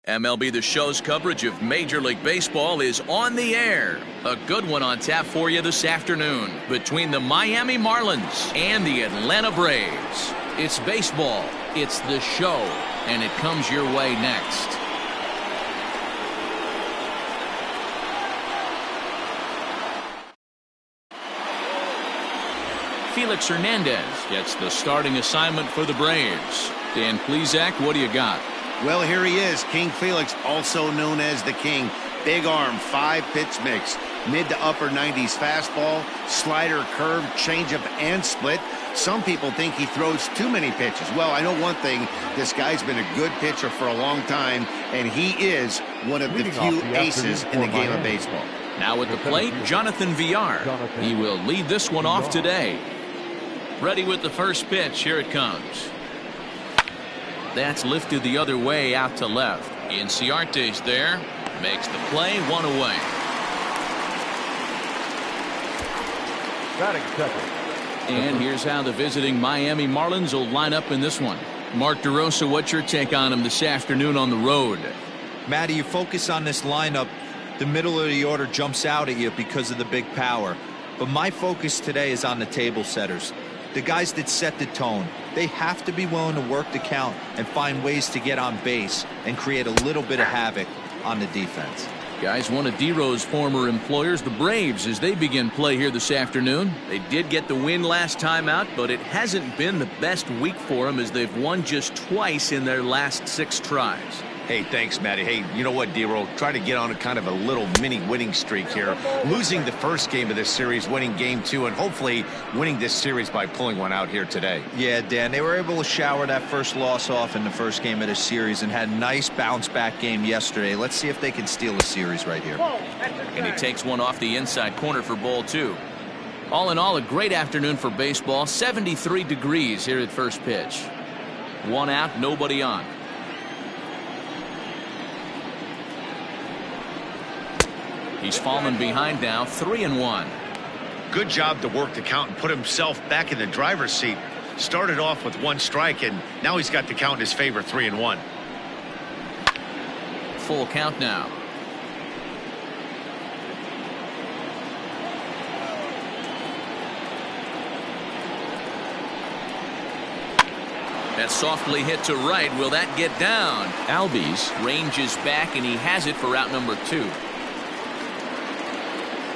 MLB The Show's coverage of Major League Baseball is on the air. A good one on tap for you this afternoon between the Miami Marlins and the Atlanta Braves. It's baseball, it's the show, and it comes your way next. Felix Hernandez gets the starting assignment for the Braves. Dan Plesac, what do you got? Well, here he is, King Felix, also known as the King. Big arm, 5-pitch mix, mid to upper 90s fastball, slider, curve, changeup, and split. Some people think he throws too many pitches. Well, I know one thing, this guy's been a good pitcher for a long time, and he is one of the few aces in the game of baseball. Now at the plate, Jonathan Villar. He will lead this one off today. Ready with the first pitch, here it comes. That's lifted the other way out to left. Inciarte's there. Makes the play, one away. Batting second. And here's how the visiting Miami Marlins will line up in this one. Mark DeRosa, what's your take on him this afternoon on the road? Matty, you focus on this lineup, the middle of the order jumps out at you because of the big power. But my focus today is on the table setters. The guys that set the tone. They have to be willing to work the count and find ways to get on base and create a little bit of havoc on the defense. Guys, one of D-Row's former employers, the Braves, as they begin play here this afternoon. They did get the win last time out, but it hasn't been the best week for them as they've won just twice in their last 6 tries. Hey, thanks, Matty. Hey, you know what, D-Row? Try to get on a kind of a little mini winning streak here. Losing the first game of this series, winning game 2, and hopefully winning this series by pulling one out here today. Yeah, Dan, they were able to shower that first loss off in the first game of the series and had a nice bounce-back game yesterday. Let's see if they can steal a series right here. And he takes one off the inside corner for ball 2. All in all, a great afternoon for baseball. 73 degrees here at first pitch. 1 out, nobody on. He's fallen behind now, 3-1. Good job to work the count and put himself back in the driver's seat. Started off with 1 strike, and now he's got the count in his favor, 3-1. Full count now. That's softly hit to right. Will that get down? Albies ranges back, and he has it for out number 2.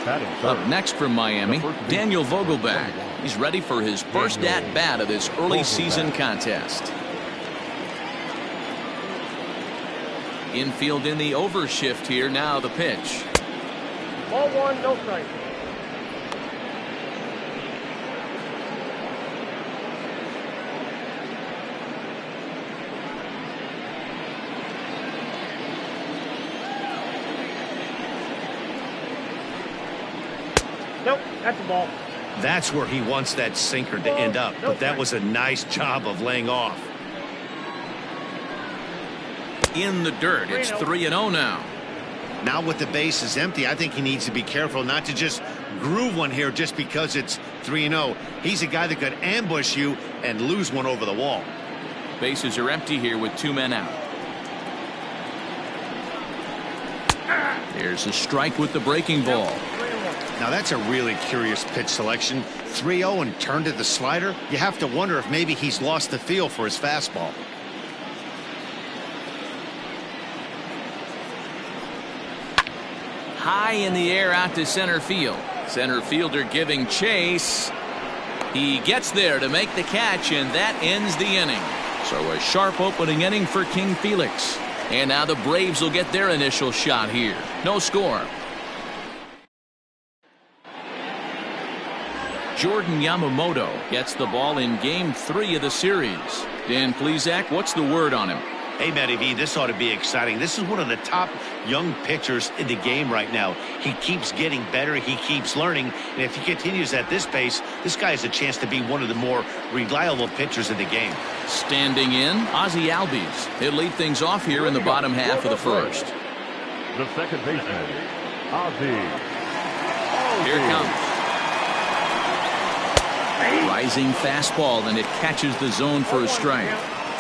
Up next from Miami, Daniel Vogelbach. He's ready for his first at-bat of this early season contest. Infield in the overshift here. Now the pitch. Ball 1, no strike. Nope, that's a ball. That's where he wants that sinker to end up, but that was a nice job of laying off. In the dirt, it's 3-0 now. Now with the bases empty, I think he needs to be careful not to just groove one here just because it's 3-0. He's a guy that could ambush you and lose one over the wall. Bases are empty here with 2 men out. There's a strike with the breaking ball. Now that's a really curious pitch selection. 3-0 and turned to the slider. You have to wonder if maybe he's lost the feel for his fastball. High in the air out to center field. Center fielder giving chase. He gets there to make the catch, and that ends the inning. So a sharp opening inning for King Felix. And now the Braves will get their initial shot here. No score. Jordan Yamamoto gets the ball in game 3 of the series. Dan Plesac, what's the word on him? Hey, Matty V, this ought to be exciting. This is one of the top young pitchers in the game right now. He keeps getting better. He keeps learning. And if he continues at this pace, this guy has a chance to be one of the more reliable pitchers in the game. Standing in, Ozzie Albies. He'll lead things off here in the bottom half of the first. The second baseman, Ozzie. Here it comes. Rising fastball, and it catches the zone for a strike.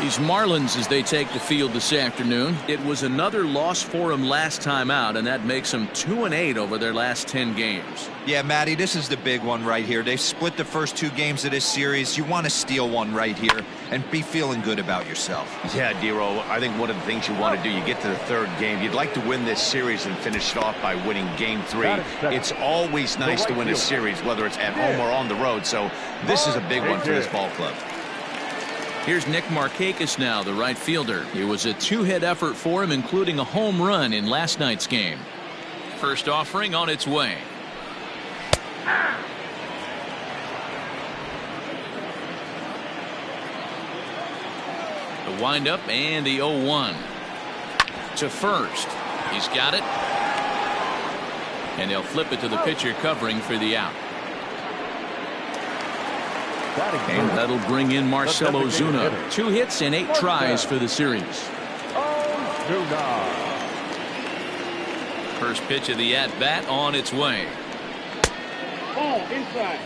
These Marlins, as they take the field this afternoon, it was another loss for them last time out, and that makes them 2-8 over their last 10 games. Yeah, Matty, this is the big one right here. They've split the first 2 games of this series. You want to steal one right here and be feeling good about yourself. Yeah, Dero, I think one of the things you want to do, you get to the 3rd game, you'd like to win this series and finish it off by winning game 3. It's always nice to win a series, whether it's at home or on the road, so this is a big one for this ball club. Here's Nick Markakis now, the right fielder. It was a 2-hit effort for him, including a home run in last night's game. First offering on its way. The windup and the 0-1 to first. He's got it, and they'll flip it to the pitcher covering for the out. And that'll bring in Marcell Ozuna. 2 hits and 8 tries for the series. First pitch of the at-bat on its way. Ball inside.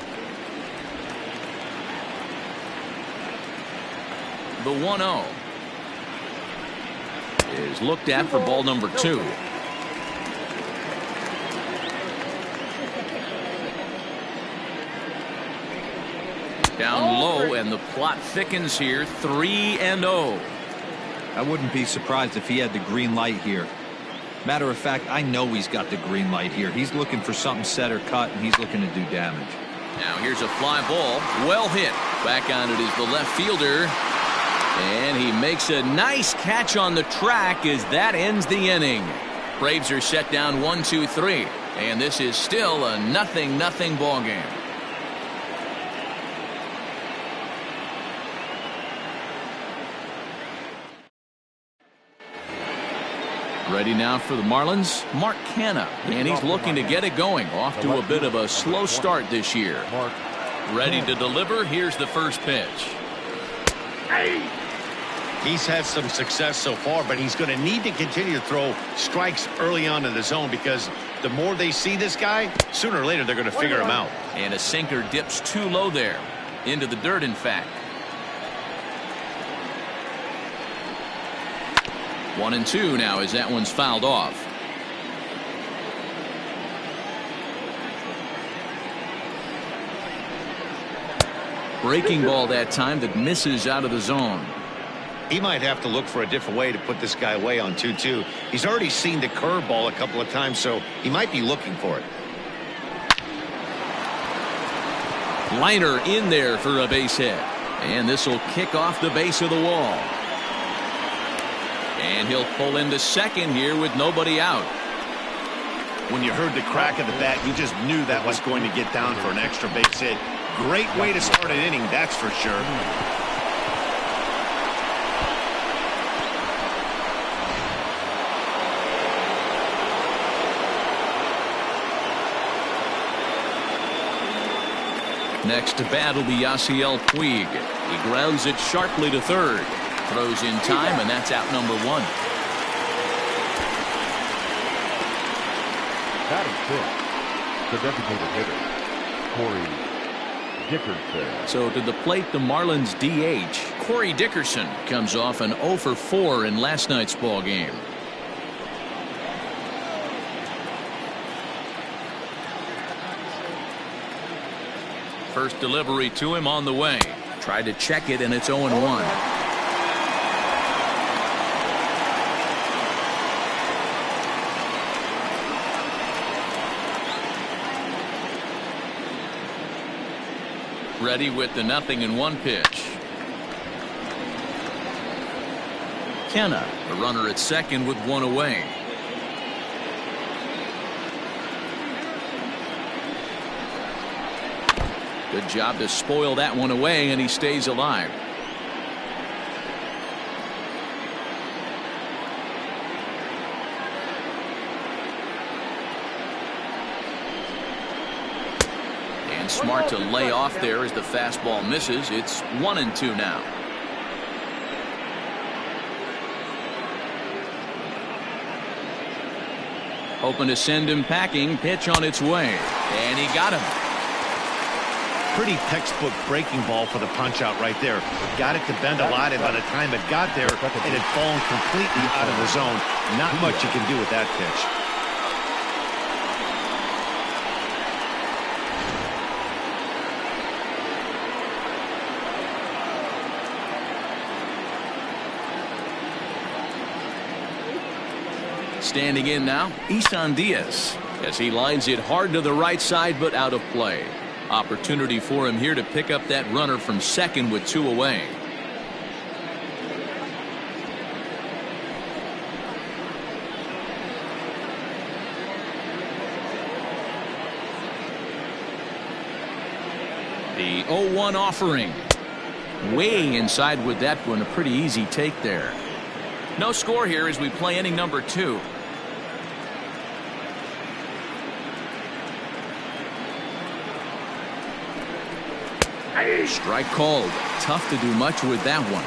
The 1-0 is looked at for ball number 2. Down low, and the plot thickens here. 3-0. I wouldn't be surprised if he had the green light here. Matter of fact, I know he's got the green light here. He's looking for something set or cut, and he's looking to do damage. Now here's a fly ball. Well hit. Back on it is the left fielder. And he makes a nice catch on the track as that ends the inning. Braves are set down 1-2-3. And this is still a 0-0 ball game. Ready now for the Marlins, Mark Canha, and he's looking to get it going. Off to a bit of a slow start this year. Ready to deliver. Here's the first pitch. He's had some success so far, but he's going to need to continue to throw strikes early on in the zone, because the more they see this guy, sooner or later they're going to figure him out. And a sinker dips too low there. Into the dirt, in fact. 1-2 now as that one's fouled off. Breaking ball that time that misses out of the zone. He might have to look for a different way to put this guy away on 2-2. He's already seen the curveball a couple of times, so he might be looking for it. Liner in there for a base hit. And this will kick off the base of the wall. And he'll pull into second here with nobody out. When you heard the crack of the bat, you just knew that was going to get down for an extra base hit. Great way to start an inning, that's for sure. Next to bat will be Yasiel Puig. He grounds it sharply to third. Throws in time, and that's out number 1. Batting 5th, the designated hitter, Corey Dickerson. So to the plate, the Marlins DH. Corey Dickerson comes off an 0 for 4 in last night's ball game. First delivery to him on the way. Tried to check it, and it's 0-1. Ready with the 0-1 pitch. Canha, the runner at second with 1 away. Good job to spoil that one away, and he stays alive. And smart to lay off there as the fastball misses. It's 1-2 now. Hoping to send him packing. Pitch on its way, and he got him. Pretty textbook breaking ball for the punch out right there. Got it to bend a lot, and by the time it got there, it had fallen completely out of the zone. Not much you can do with that pitch. Standing in now, Isan Diaz, as he lines it hard to the right side, but out of play. Opportunity for him here to pick up that runner from second with 2 away. The 0-1 offering. Way inside with that one. A pretty easy take there. No score here as we play inning number 2. Strike called. Tough to do much with that one.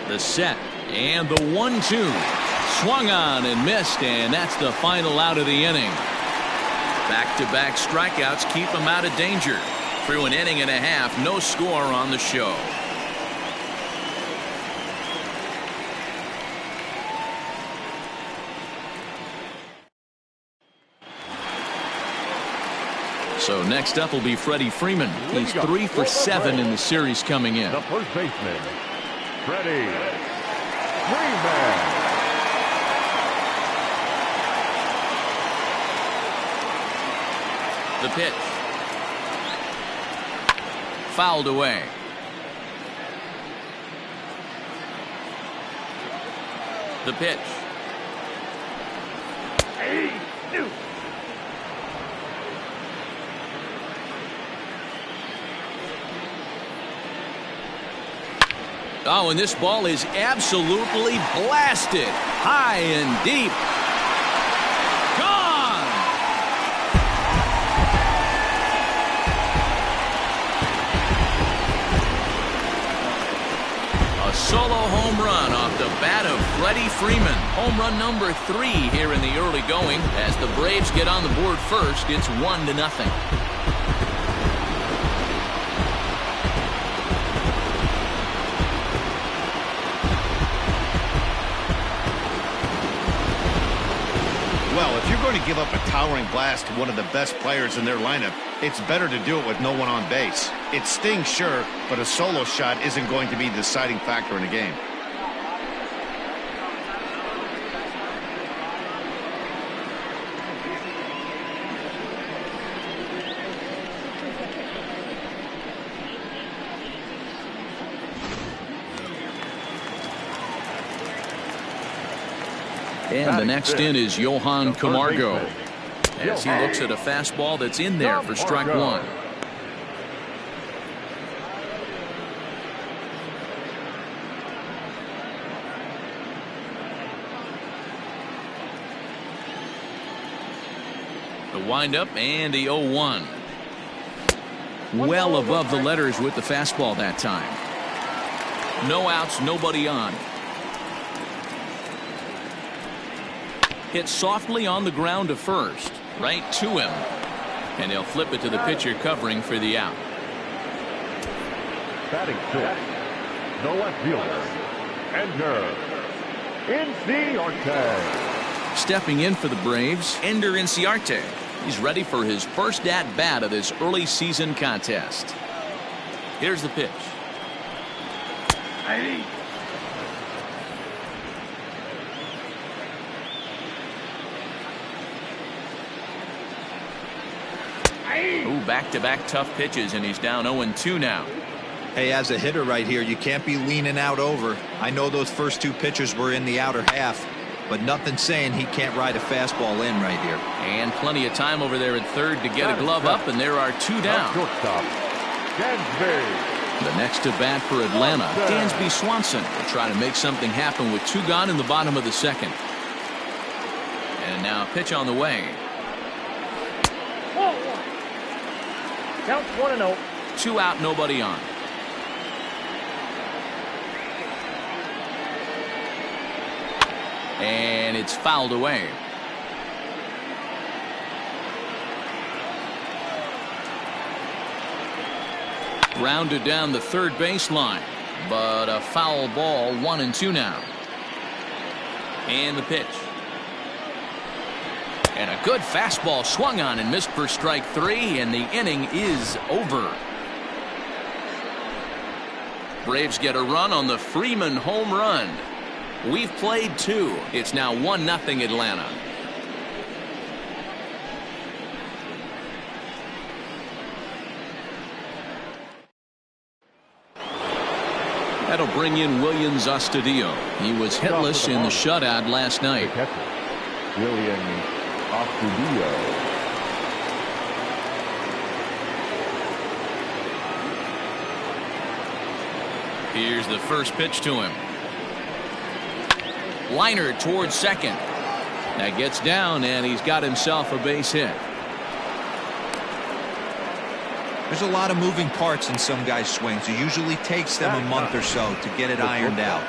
The set and the 1-2. Swung on and missed, and that's the final out of the inning. Back-to-back strikeouts keep him out of danger. Through an inning and a half, no score on the show. So next up will be Freddie Freeman. He's 3 for 7 in the series coming in. The first baseman, Freddie Freeman. The pitch. Fouled away. The pitch. Oh, and this ball is absolutely blasted. High and deep. Gone! A solo home run off the bat of Freddie Freeman. Home run number 3 here in the early going. As the Braves get on the board first, it's 1-0. Well, if you're going to give up a towering blast to one of the best players in their lineup, it's better to do it with no one on base. It stings, sure, but a solo shot isn't going to be the deciding factor in a game. And the next in is Johan Camargo, as he looks at a fastball that's in there for strike 1. The windup and the 0-1. Well above the letters with the fastball that time. No outs, nobody on. Hit softly on the ground to first, right to him, and he'll flip it to the pitcher covering for the out. Batting 6, the left fielder, Ender Inciarte. Stepping in for the Braves, Ender Inciarte. He's ready for his first at-bat of this early season contest. Here's the pitch. Ooh, back-to-back tough pitches, and he's down 0-2 now. Hey, as a hitter right here, you can't be leaning out over. I know those first 2 pitches were in the outer half, but nothing saying he can't ride a fastball in right here. And plenty of time over there at third to get a glove up, and there are 2 down. Shortstop, Dansby. The next to bat for Atlanta, Dansby Swanson, will try to make something happen with 2 gone in the bottom of the second. And now a pitch on the way. Count 1-0. 2 out, nobody on. And it's fouled away. Grounded down the third baseline, but a foul ball. 1-2 now. And the pitch. And a good fastball swung on and missed for strike 3, and the inning is over. Braves get a run on the Freeman home run. We've played 2. It's now 1-0 Atlanta. That'll bring in Williams Astudillo. He was hitless in the shutout last night. Williams Astudillo. Here's the first pitch to him. Liner towards second. That gets down, and he's got himself a base hit. There's a lot of moving parts in some guys' swings. It usually takes them a month or so to get it ironed out.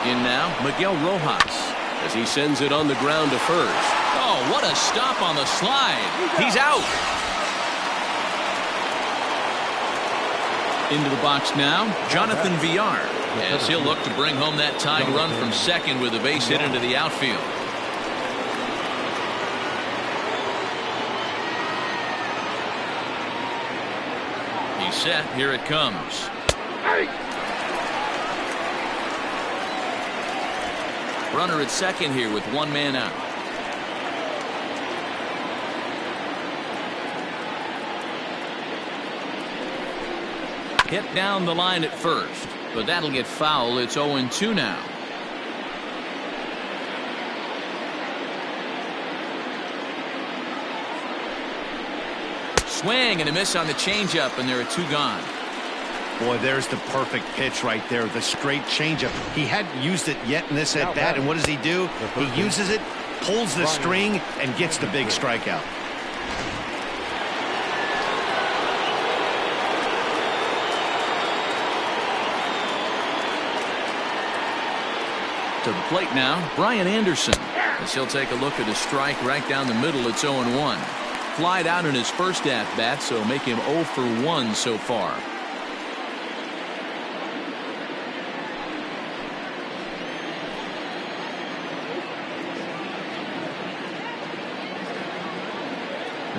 In now, Miguel Rojas, as he sends it on the ground to first. Oh, what a stop on the slide. He's out. Into the box now, Jonathan Villar, as he'll look to bring home that tying run from second with a base hit into the outfield. He's set. Here it comes. Runner at second here with one man out. Hit down the line at first, but that'll get foul. It's 0-2 now. Swing and a miss on the changeup, and there are 2 gone. Boy, there's the perfect pitch right there. The straight changeup. He hadn't used it yet in this at bat, and what does he do? He uses it, pulls the string, and gets the big strikeout. To the plate now, Brian Anderson, as he'll take a look at a strike right down the middle. It's 0-1. Flied out in his first at bat, so make him 0 for 1 so far.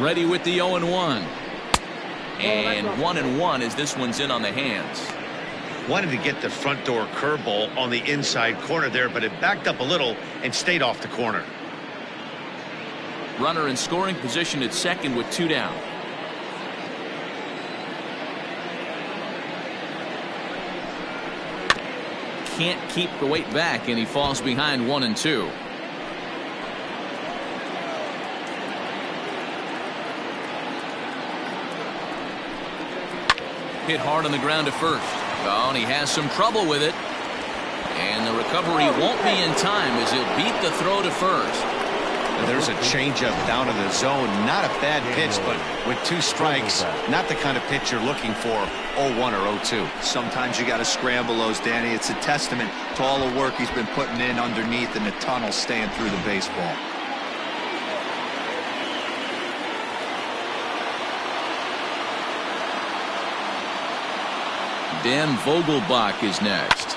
Ready with the 0-1. And 1-1 as this one's in on the hands. Wanted to get the front door curveball on the inside corner there, but it backed up a little and stayed off the corner. Runner in scoring position at second with 2 down. Can't keep the weight back, and he falls behind 1-2. Hit hard on the ground to first. Oh, and he has some trouble with it. And the recovery won't be in time as he'll beat the throw to first. And there's a changeup down in the zone. Not a bad pitch, but with 2 strikes, not the kind of pitch you're looking for 0-1 or 0-2. Sometimes you got to scramble those, Danny. It's a testament to all the work he's been putting in underneath in the tunnel, staying through the baseball. Dan Vogelbach is next.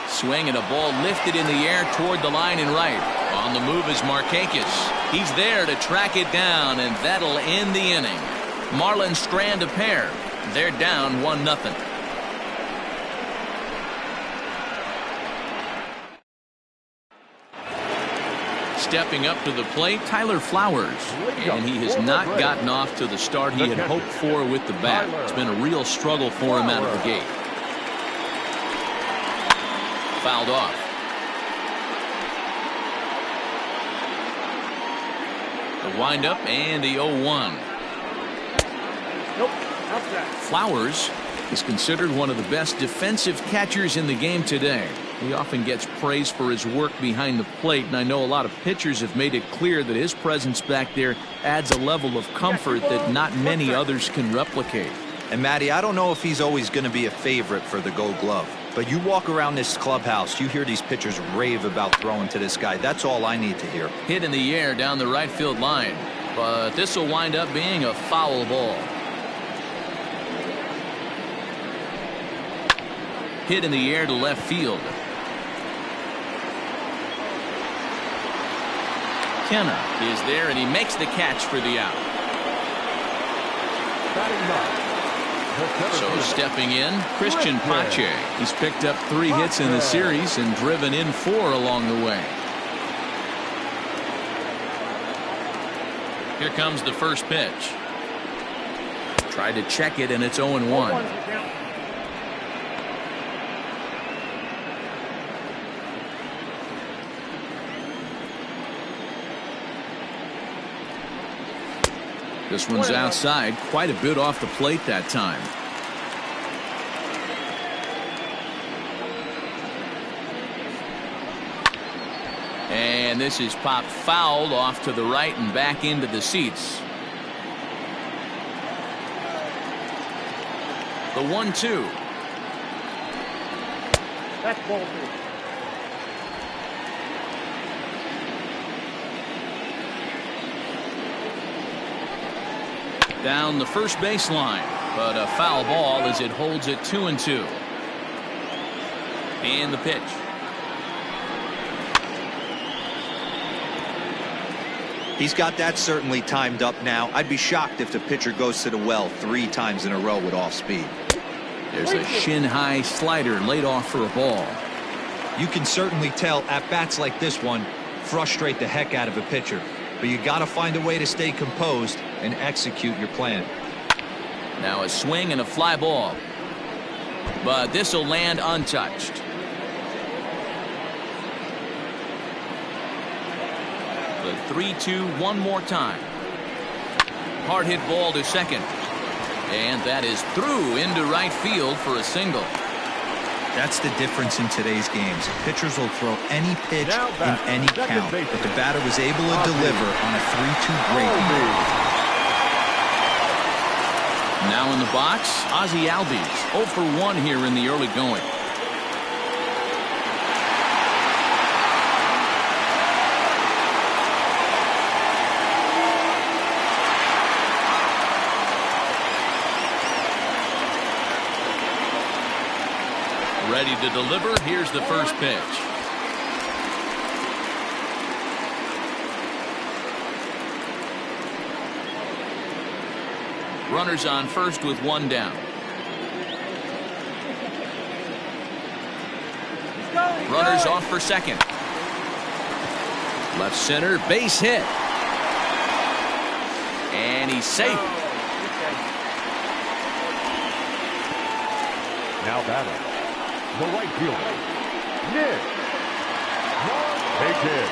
Swing and a ball lifted in the air toward the line and right. On the move is Markakis. He's there to track it down, and that'll end the inning. Marlins strand a pair. They're down 1-0. Stepping up to the plate, Tyler Flowers. And he has not gotten off to the start he had hoped for with the bat. It's been a real struggle for him out of the gate. Fouled off. The windup and the 0-1. Nope. Outside. Flowers He's considered one of the best defensive catchers in the game today. He often gets praise for his work behind the plate, and I know a lot of pitchers have made it clear that his presence back there adds a level of comfort that not many others can replicate. And Matty, I don't know if he's always going to be a favorite for the Gold Glove, but you walk around this clubhouse, you hear these pitchers rave about throwing to this guy. That's all I need to hear. Hit in the air down the right field line, but this will wind up being a foul ball. Hit in the air to left field. Kenna is there, and he makes the catch for the out. So stepping in, Christian Pache. He's picked up 3 hits in the series and driven in 4 along the way. Here comes the first pitch. Tried to check it, and it's 0-1. This one's outside, quite a bit off the plate that time. And this is popped foul off to the right and back into the seats. The 1-2. That's ball 2. Down the first baseline, but a foul ball as it holds it 2-2. And the pitch. He's got that certainly timed up now. I'd be shocked if the pitcher goes to the well 3 times in a row with off speed. There's a shin-high slider laid off for a ball. You can certainly tell at bats like this one frustrate the heck out of a pitcher. But you got to find a way to stay composed and execute your plan. Now a swing and a fly ball. But this will land untouched. The 3-2 one more time. Hard hit ball to second. And that is through into right field for a single. That's the difference in today's games. Pitchers will throw any pitch in any count, but the batter was able to deliver on a 3-2 break. Now in the box, Ozzie Albies, 0 for 1 here in the early going. Ready to deliver. Here's the first pitch. Runners on first with 1 down. Runners off for second. Left center, base hit. And he's safe. Now batting, the right fielder, Nick Markakis.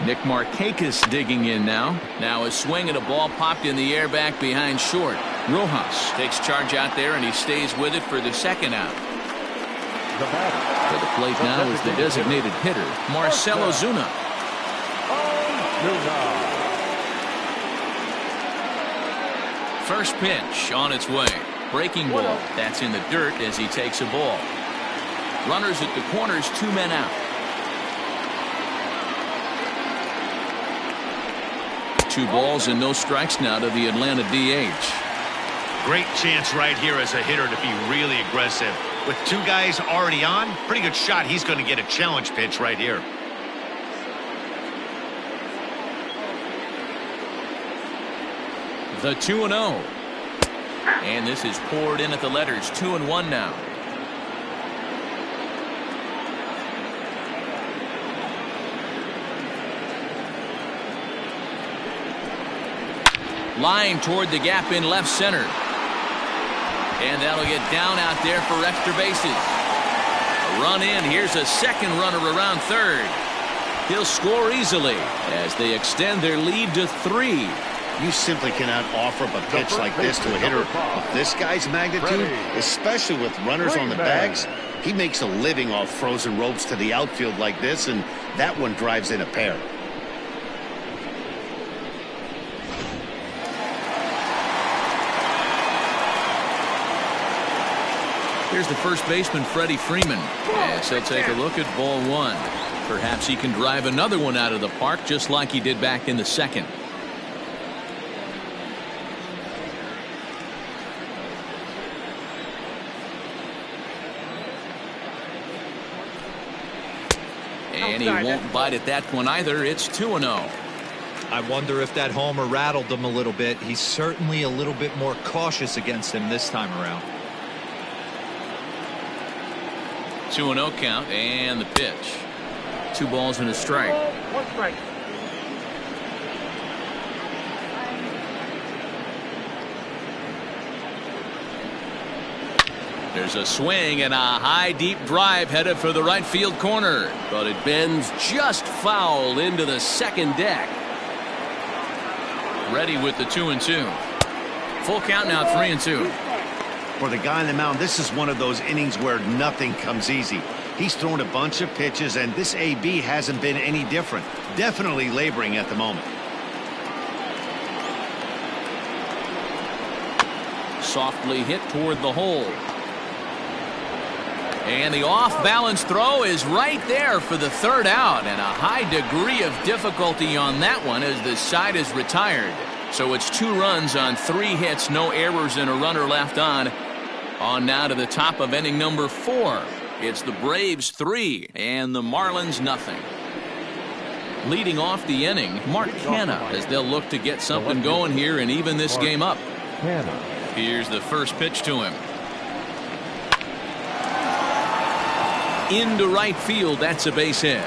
Nick Markakis digging in now. Now a swing and a ball popped in the air back behind short. Rojas takes charge out there, and he stays with it for the second out. To the plate now is the designated hitter, Marcell Ozuna. First pitch on its way. Breaking ball. That's in the dirt as he takes a ball. Runners at the corners, 2 men out. 2 balls and no strikes now to the Atlanta DH. Great chance right here as a hitter to be really aggressive. With 2 guys already on, pretty good shot. He's going to get a challenge pitch right here. The 2-0. And this is poured in at the letters. 2-1 now. Line toward the gap in left center. And that'll get down out there for extra bases. A run in. Here's a second runner around third. He'll score easily as they extend their lead to 3. You simply cannot offer up a pitch like this to a hitter of this guy's magnitude, especially with runners on the bags. He makes a living off frozen ropes to the outfield like this, and that one drives in a pair. Here's the first baseman, Freddie Freeman, as he'll take a look at ball one. Perhaps he can drive another one out of the park just like he did back in the second. And he won't bite at that one either. It's 2-0. I wonder if that homer rattled him a little bit. He's certainly a little bit more cautious against him this time around. 2-0 count, and the pitch. 2 balls and a strike. 1 strike. There's a swing and a high deep drive headed for the right field corner, but it bends just foul into the second deck. Ready with the 2-2. Full count now, 3-2. For the guy on the mound, this is one of those innings where nothing comes easy. He's thrown a bunch of pitches, and this AB hasn't been any different. Definitely laboring at the moment. Softly hit toward the hole. And the off-balance throw is right there for the third out, and a high degree of difficulty on that one as the side is retired. So it's 2 runs on 3 hits, no errors, and a runner left on. On now to the top of inning number 4. It's the Braves 3 and the Marlins nothing. Leading off the inning, Mark Canha, as they'll look to get something going here and even this game up. Here's the first pitch to him. Into right field, that's a base hit.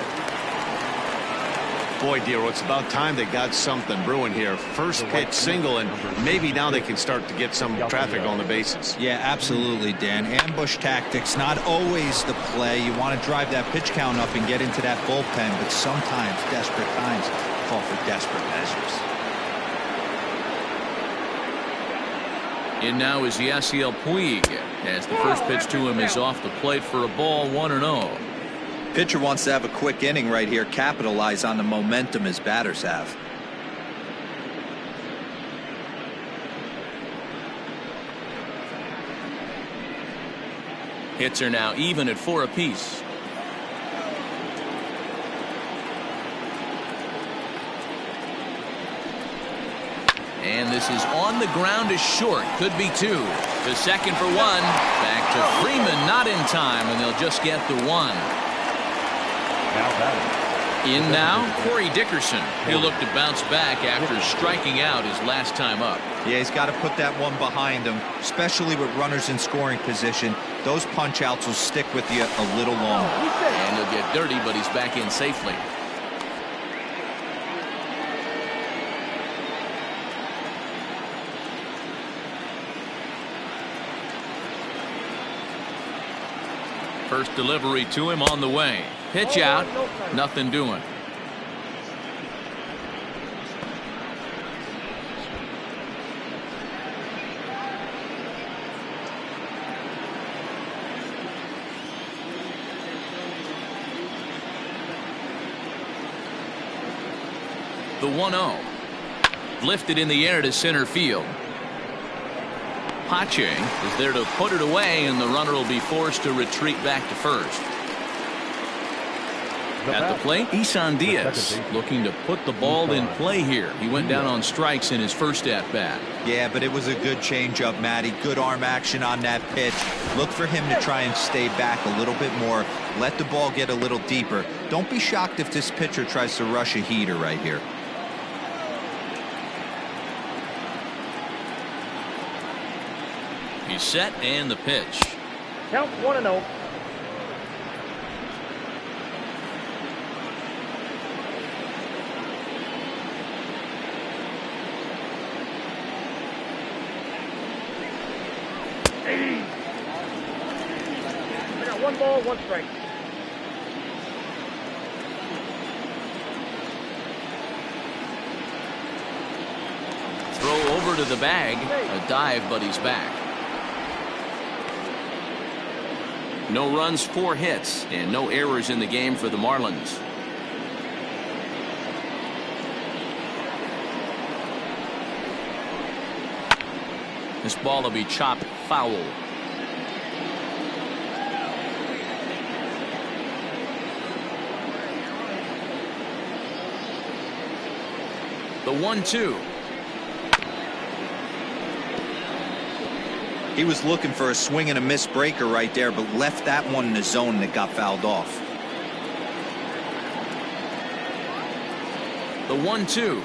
Boy, Dero, it's about time they got something brewing here. First pitch single, and maybe now they can start to get some traffic on the bases. Yeah, absolutely, Dan. Ambush tactics, not always the play. You want to drive that pitch count up and get into that bullpen, but sometimes desperate times call for desperate measures. In now is Yasiel Puig, as the first pitch to him is off the plate for a ball, 1-0. Pitcher wants to have a quick inning right here, capitalize on the momentum his batters have. Hits are now even at 4 apiece. And this is on the ground is short. Could be 2. To second for 1. Back to Freeman, not in time, and they'll just get the 1. In now, Corey Dickerson. He'll look to bounce back after striking out his last time up. Yeah, he's got to put that one behind him, especially with runners in scoring position. Those punch outs will stick with you a little longer. And he'll get dirty, but he's back in safely. First delivery to him on the way. Pitch out, nothing doing. The 1-0. Lifted in the air to center field. Pache is there to put it away, and the runner will be forced to retreat back to first. At the plate, Isan Diaz looking to put the ball in play here. He went down on strikes in his first at-bat. Yeah, but it was a good changeup, Matty. Good arm action on that pitch. Look for him to try and stay back a little bit more. Let the ball get a little deeper. Don't be shocked if this pitcher tries to rush a heater right here. He's set, and the pitch. Count 1-0. I got 1 ball, 1 strike. to the bag. A dive, but he's back. No runs, 4 hits, and no errors in the game for the Marlins. This ball will be chopped foul. The 1-2. He was looking for a swing and a miss breaker right there, but left that one in the zone and it got fouled off. The 1-2.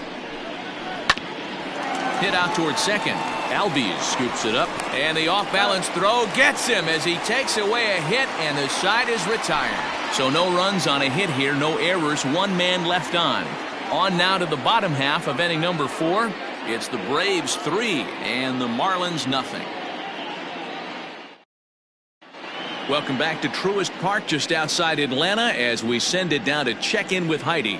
Hit out towards second. Albies scoops it up, and the off-balance throw gets him as he takes away a hit, and the side is retired. So no runs on a hit here, no errors, 1 man left on. On now to the bottom half of inning number 4. It's the Braves 3 and the Marlins nothing. Welcome back to Truist Park just outside Atlanta as we send it down to check in with Heidi.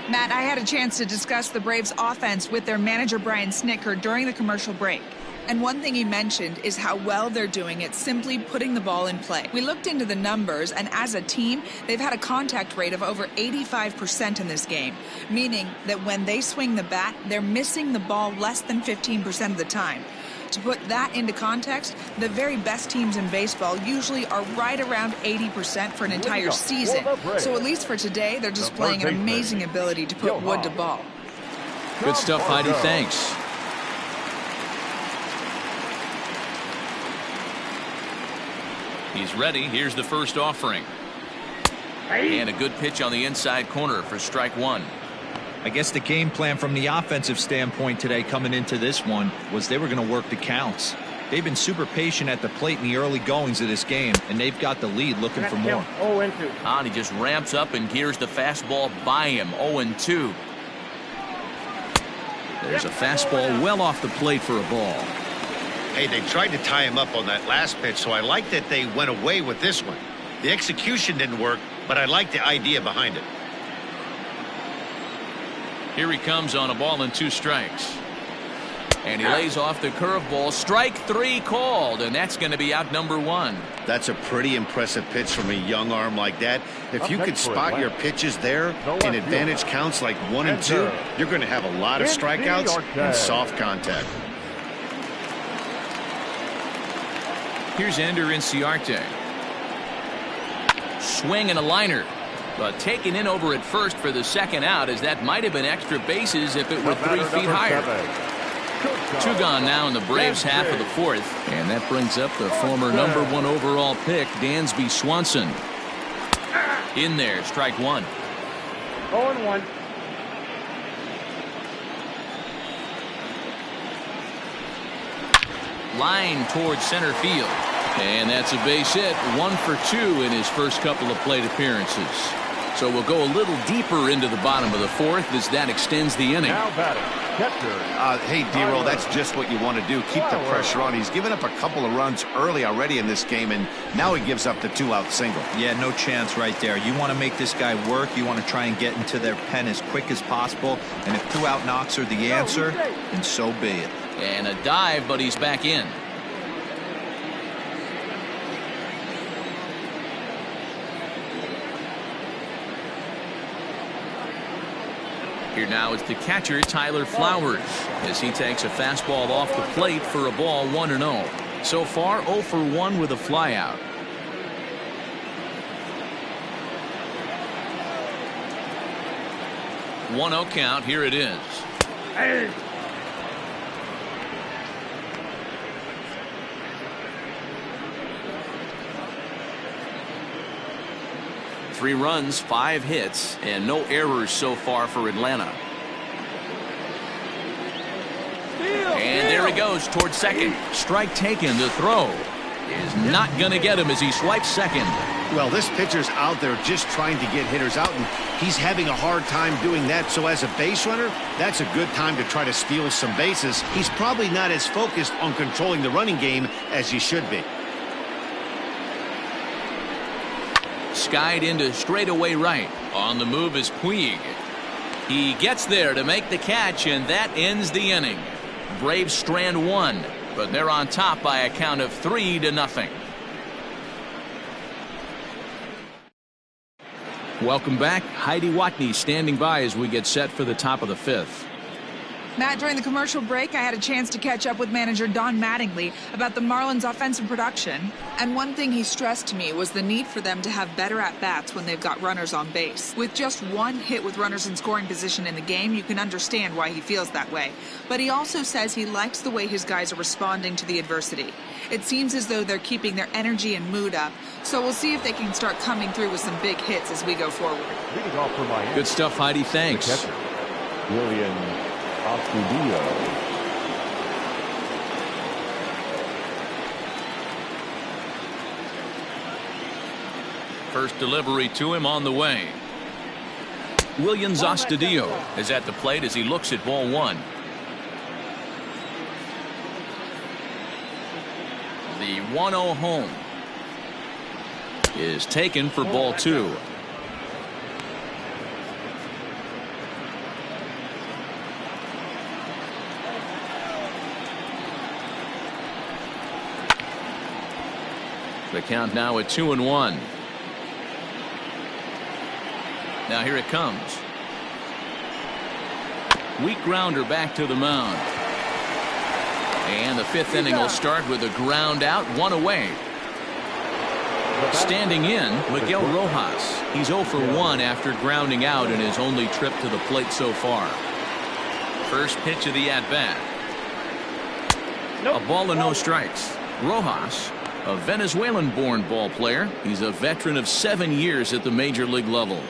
Matt, I had a chance to discuss the Braves offense with their manager Brian Snitker during the commercial break. And one thing he mentioned is how well they're doing at simply putting the ball in play. We looked into the numbers, and as a team, they've had a contact rate of over 85% in this game, meaning that when they swing the bat, they're missing the ball less than 15% of the time. To put that into context, the very best teams in baseball usually are right around 80% for an entire season. So at least for today, they're displaying an amazing ability to put wood to ball. Good stuff, Heidi. Thanks. He's ready. Here's the first offering. And a good pitch on the inside corner for strike 1. I guess the game plan from the offensive standpoint today coming into this one was they were going to work the counts. They've been super patient at the plate in the early goings of this game, and they've got the lead looking for more. 0-2. He just ramps up and gears the fastball by him. 0-2. There's a fastball well off the plate for a ball. Hey, they tried to tie him up on that last pitch, so I like that they went away with this one. The execution didn't work, but I like the idea behind it. Here he comes on a ball and 2 strikes. And he lays off the curveball. Strike 3 called, and that's going to be out number 1. That's a pretty impressive pitch from a young arm like that. If you could spot your pitches there in advantage counts like 1 and 2, you're going to have a lot of strikeouts and soft contact. Here's Ender Inciarte. Swing and a liner. But taken in over at first for the second out, as that might have been extra bases if it were 3 feet higher. 2 gone now in the Braves half of the 4th. And that brings up the former number 1 overall pick, Dansby Swanson. In there, strike 1. 0-1. Line towards center field. And that's a base hit. 1 for 2 in his first couple of plate appearances. So we'll go a little deeper into the bottom of the 4th as that extends the inning. Now batting, catcher. Hey, D-Roll, that's just what you want to do. Keep the pressure on. He's given up a couple of runs early already in this game, and now he gives up the 2-out single. Yeah, no chance right there. You want to make this guy work. You want to try and get into their pen as quick as possible. And if 2-out knocks are the answer, then so be it. And a dive, but he's back in. Here now is the catcher, Tyler Flowers, as he takes a fastball off the plate for a ball 1-0. So far 0 for 1 with a flyout. One 0 count. Here it is. Hey. Three runs, 5 hits, and no errors so far for Atlanta. And there he goes towards second. Strike taken. The throw is not going to get him as he swipes second. Well, this pitcher's out there just trying to get hitters out, and he's having a hard time doing that. So as a base runner, that's a good time to try to steal some bases. He's probably not as focused on controlling the running game as he should be. Skied into straightaway right. On the move is Puig. He gets there to make the catch, and that ends the inning. Braves strand one, but they're on top by a count of 3-0. Welcome back. Heidi Watney standing by as we get set for the top of the 5th. Matt, during the commercial break, I had a chance to catch up with manager Don Mattingly about the Marlins' offensive production. And one thing he stressed to me was the need for them to have better at-bats when they've got runners on base. With just one hit with runners in scoring position in the game, you can understand why he feels that way. But he also says he likes the way his guys are responding to the adversity. It seems as though they're keeping their energy and mood up. So we'll see if they can start coming through with some big hits as we go forward. Leading off for Miami. Good stuff, Heidi. Thanks. The catcher, William Astudillo. First delivery to him on the way. Williams Astudillo is at the plate as he looks at ball one. The 1-0 home is taken for ball two. The count now at 2-1. Now here it comes. Weak grounder back to the mound. And the 5th inning will start with a ground out, one away. Standing in, Miguel Rojas. He's 0 for 1 after grounding out in his only trip to the plate so far. First pitch of the at-bat. A ball and no strikes. Rojas, a Venezuelan-born ball player. He's a veteran of 7 years at the major league level.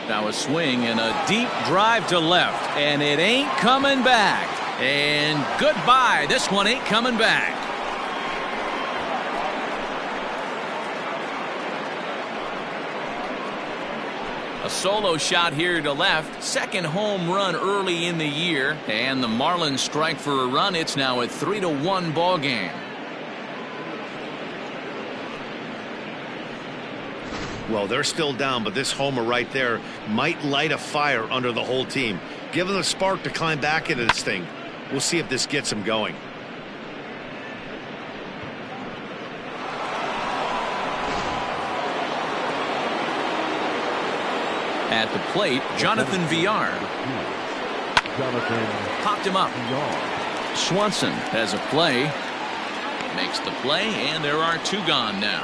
Now a swing and a deep drive to left, and it ain't coming back. And goodbye. This one ain't coming back. A solo shot here to left. Second home run early in the year, and the Marlins strike for a run. It's now a 3-1 ball game. Well, they're still down, but this homer right there might light a fire under the whole team. Give them a spark to climb back into this thing. We'll see if this gets them going. At the plate, Jonathan Villar. Popped him up. Swanson has a play. Makes the play, and there are 2 gone now.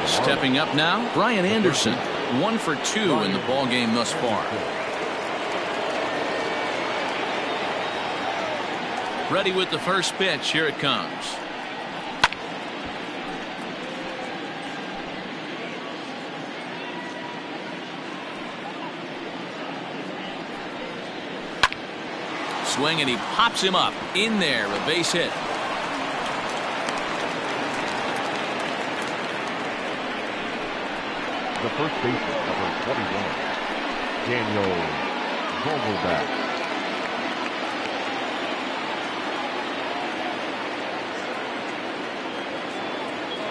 Stepping up now, Brian Anderson. 1 for 2 in the ball game thus far. Ready with the first pitch. Here it comes. Swing, and he pops him up. In there, a base hit. The first baseman, number 21, Daniel Vogelbach.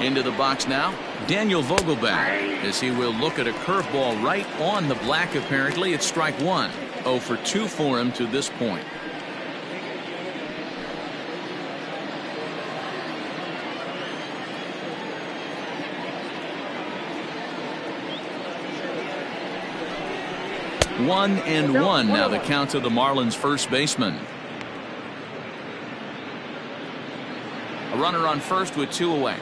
Into the box now, Daniel Vogelbach, as he will look at a curveball right on the black. Apparently, it's strike 1. 0 for 2 for him to this point. One and one now the count to the Marlins first baseman. A runner on first with 2 away.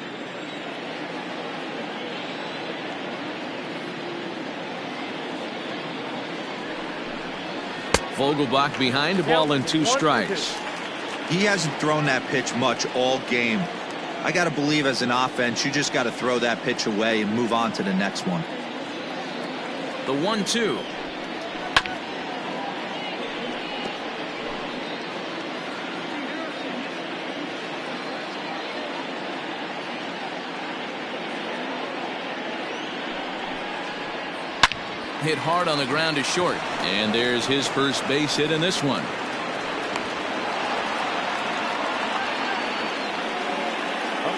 Vogelbach behind, a ball and 2 strikes. He hasn't thrown that pitch much all game. I got to believe as an offense, you just got to throw that pitch away and move on to the next one. The 1-2. Hit hard on the ground to short, and there's his first base hit in this one.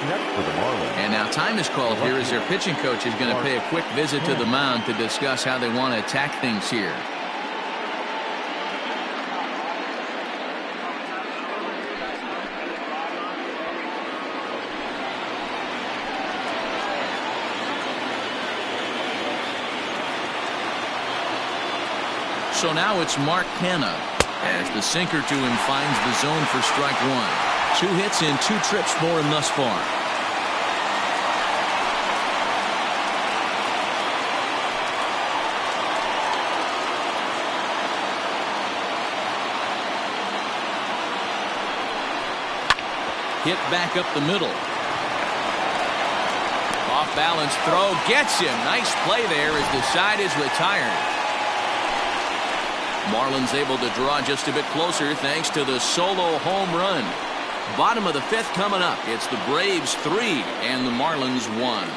next for the Marlins. And now time is called here as their pitching coach is going to pay a quick visit to the mound to discuss how they want to attack things here. So now it's Mark Canha as the sinker to him finds the zone for strike one. 2 hits in 2 trips for him thus far. Hit back up the middle. Off balance throw gets him. Nice play there as the side is retired. Marlins able to draw just a bit closer thanks to the solo home run. Bottom of the 5th coming up. It's the Braves 3 and the Marlins 1.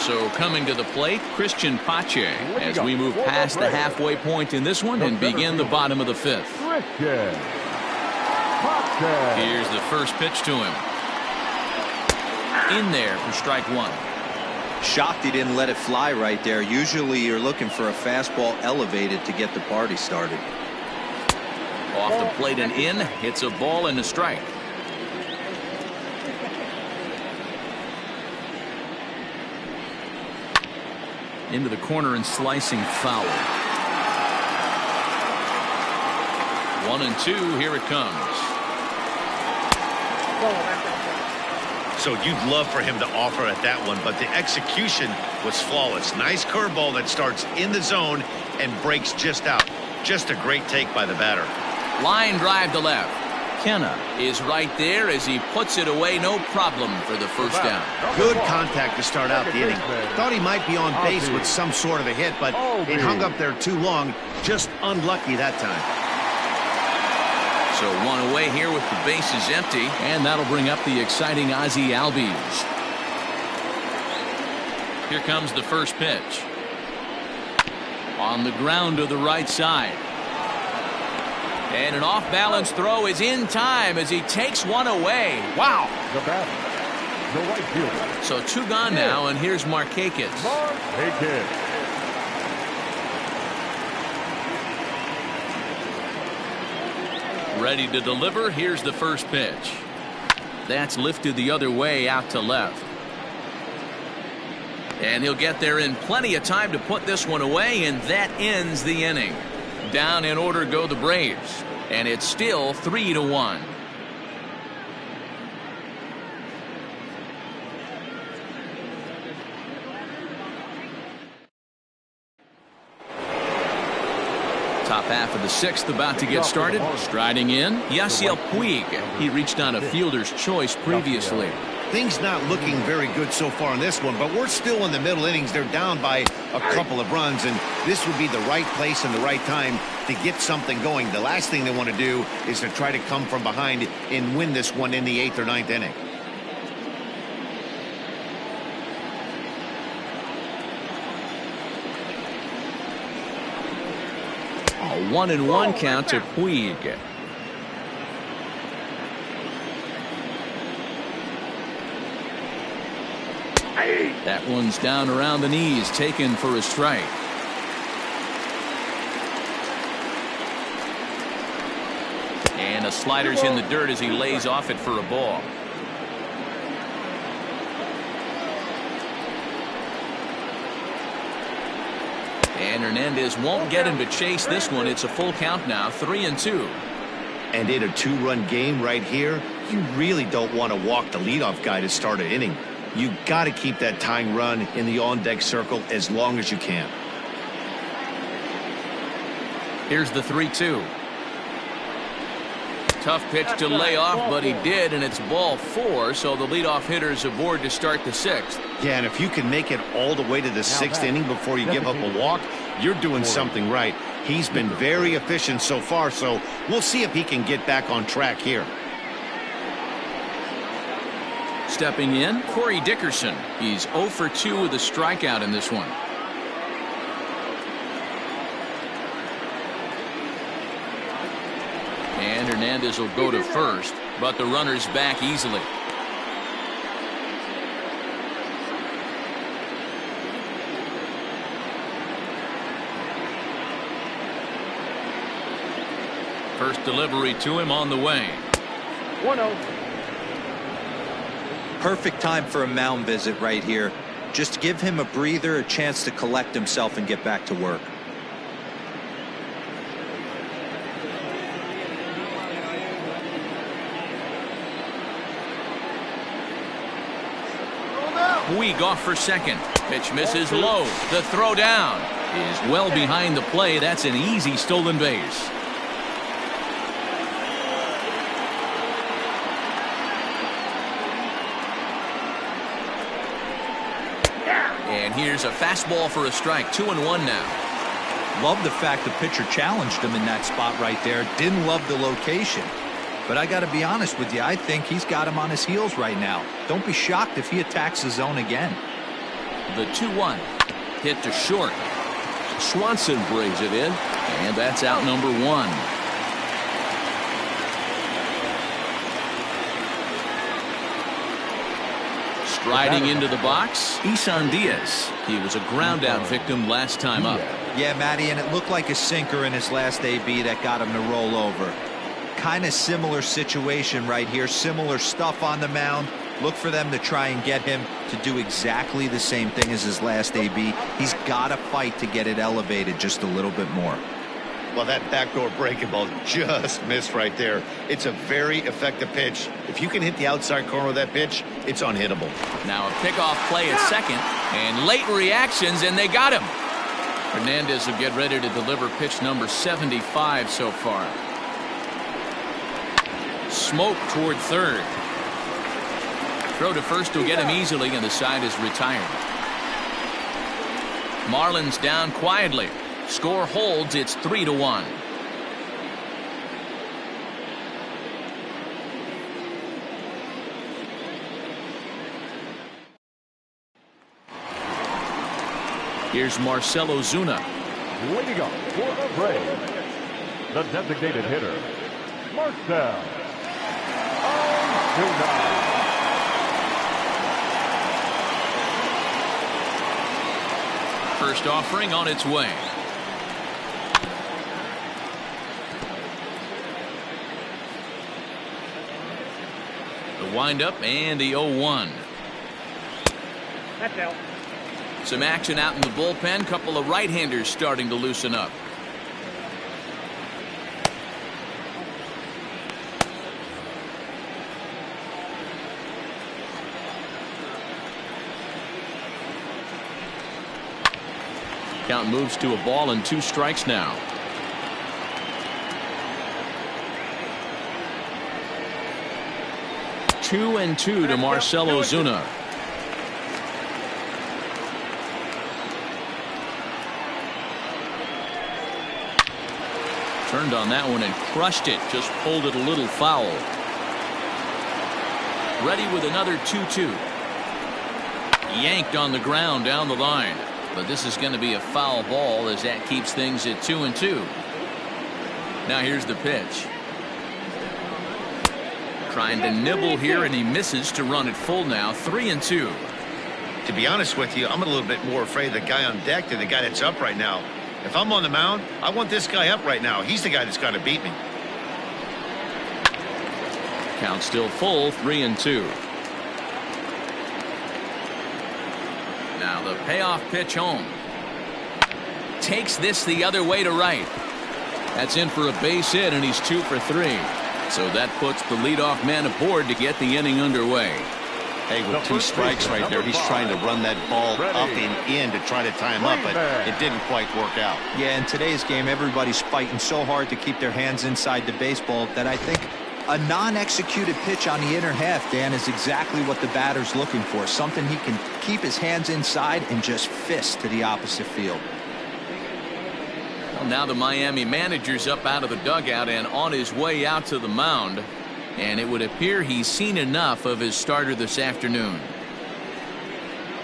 So coming to the plate, Christian Pache as we move past the halfway point in this one and begin the bottom of the 5th. Here's the first pitch to him. In there for strike one. Shocked he didn't let it fly right there. Usually you're looking for a fastball elevated to get the party started. Off the plate and in. It's a ball and a strike. Into the corner and slicing foul. 1-2. Here it comes. So you'd love for him to offer at that one, but the execution was flawless. Nice curveball that starts in the zone and breaks just out. Just a great take by the batter. Line drive to left. Canha is right there as he puts it away, no problem for the first down. Good contact to start out the inning. Thought he might be on base with some sort of a hit, but it hung up there too long. Just unlucky that time. So 1 away here with the bases empty, and that'll bring up the exciting Ozzie Albies. Here comes the first pitch. On the ground to the right side. And an off-balance throw is in time as he takes one away. Wow. The batter, the right fielder. So 2 gone now, and here's Markakis. Ready to deliver. Here's the first pitch. That's lifted the other way out to left. And he'll get there in plenty of time to put this one away, and that ends the inning. Down in order go the Braves, and it's still 3-1. Top half of the 6th about to get started. Striding in, Yasiel Puig. He reached on a fielder's choice previously. Things not looking very good so far in this one, but we're still in the middle innings. They're down by a couple of runs, and this would be the right place and the right time to get something going. The last thing they want to do is to try to come from behind and win this one in the 8th or 9th inning. A 1-1 count to Puig. That one's down around the knees, taken for a strike. And a slider's in the dirt as he lays off it for a ball. And Hernandez won't get him to chase this one. It's a full count now, 3-2. And in a 2-run game right here, you really don't want to walk the leadoff guy to start an inning. You got to keep that tying run in the on-deck circle as long as you can. Here's the 3-2. Tough pitch to lay off, but he did, and it's ball 4, so the leadoff hitter's aboard to start the 6th. Yeah, and if you can make it all the way to the 6th inning before you give up a walk, you're doing something right. He's been very efficient so far, so we'll see if he can get back on track here. Stepping in, Corey Dickerson. He's 0 for 2 with a strikeout in this one. And Hernandez will go to first, but the runner's back easily. First delivery to him on the way. 1-0. Perfect time for a mound visit right here. Just give him a breather, a chance to collect himself and get back to work. Puig off for second. Pitch misses low. The throw down is well behind the play. That's an easy stolen base. And here's a fastball for a strike. 2-1 now. Love the fact the pitcher challenged him in that spot right there. Didn't love the location. But I got to be honest with you, I think he's got him on his heels right now. Don't be shocked if he attacks the zone again. The 2-1 hit to short. Swanson brings it in, and that's out number 1. Striding into the box, Isan Diaz. He was a ground out victim last time up. Yeah, Matty, and it looked like a sinker in his last AB that got him to roll over. Kind of similar situation right here. Similar stuff on the mound. Look for them to try and get him to do exactly the same thing as his last AB. He's got to fight to get it elevated just a little bit more. Well, that backdoor breaking ball just missed right there. It's a very effective pitch. If you can hit the outside corner of that pitch, it's unhittable. Now a pickoff play at second, and late reactions, and they got him. Hernandez will get ready to deliver pitch number 75 so far. Smoke toward third. Throw to first will get him easily, and the side is retired. Marlins down quietly. Score holds. It's 3-1. Here's Marcell Ozuna. Leading up for the Braves, the designated hitter, Marcell Ozuna. First offering on its way. The windup and the 0-1. That's out. Some action out in the bullpen. Couple of right-handers starting to loosen up. Count moves to a ball and 2 strikes now. Two and 2 to Marcell Ozuna. Turned on that one and crushed it. Just pulled it a little foul. Ready with another 2-2. Yanked on the ground down the line. But this is going to be a foul ball as that keeps things at 2-2. Now here's the pitch. Trying to nibble here, and he misses to run it full now. 3-2. To be honest with you, I'm a little bit more afraid of the guy on deck than the guy that's up right now. If I'm on the mound, I want this guy up right now. He's the guy that's got to beat me. Count still full. 3-2. Now the payoff pitch home. Takes this the other way to right. That's in for a base hit, and he's 2 for 3. So that puts the leadoff man aboard to get the inning underway. Hey, with 2 strikes right there, he's trying to run that ball up and in to try to tie him up, but it didn't quite work out. Yeah, in today's game, everybody's fighting so hard to keep their hands inside the baseball that I think a non-executed pitch on the inner half, Dan, is exactly what the batter's looking for. Something he can keep his hands inside and just fist to the opposite field. Well, now the Miami manager's up out of the dugout and on his way out to the mound. And it would appear he's seen enough of his starter this afternoon.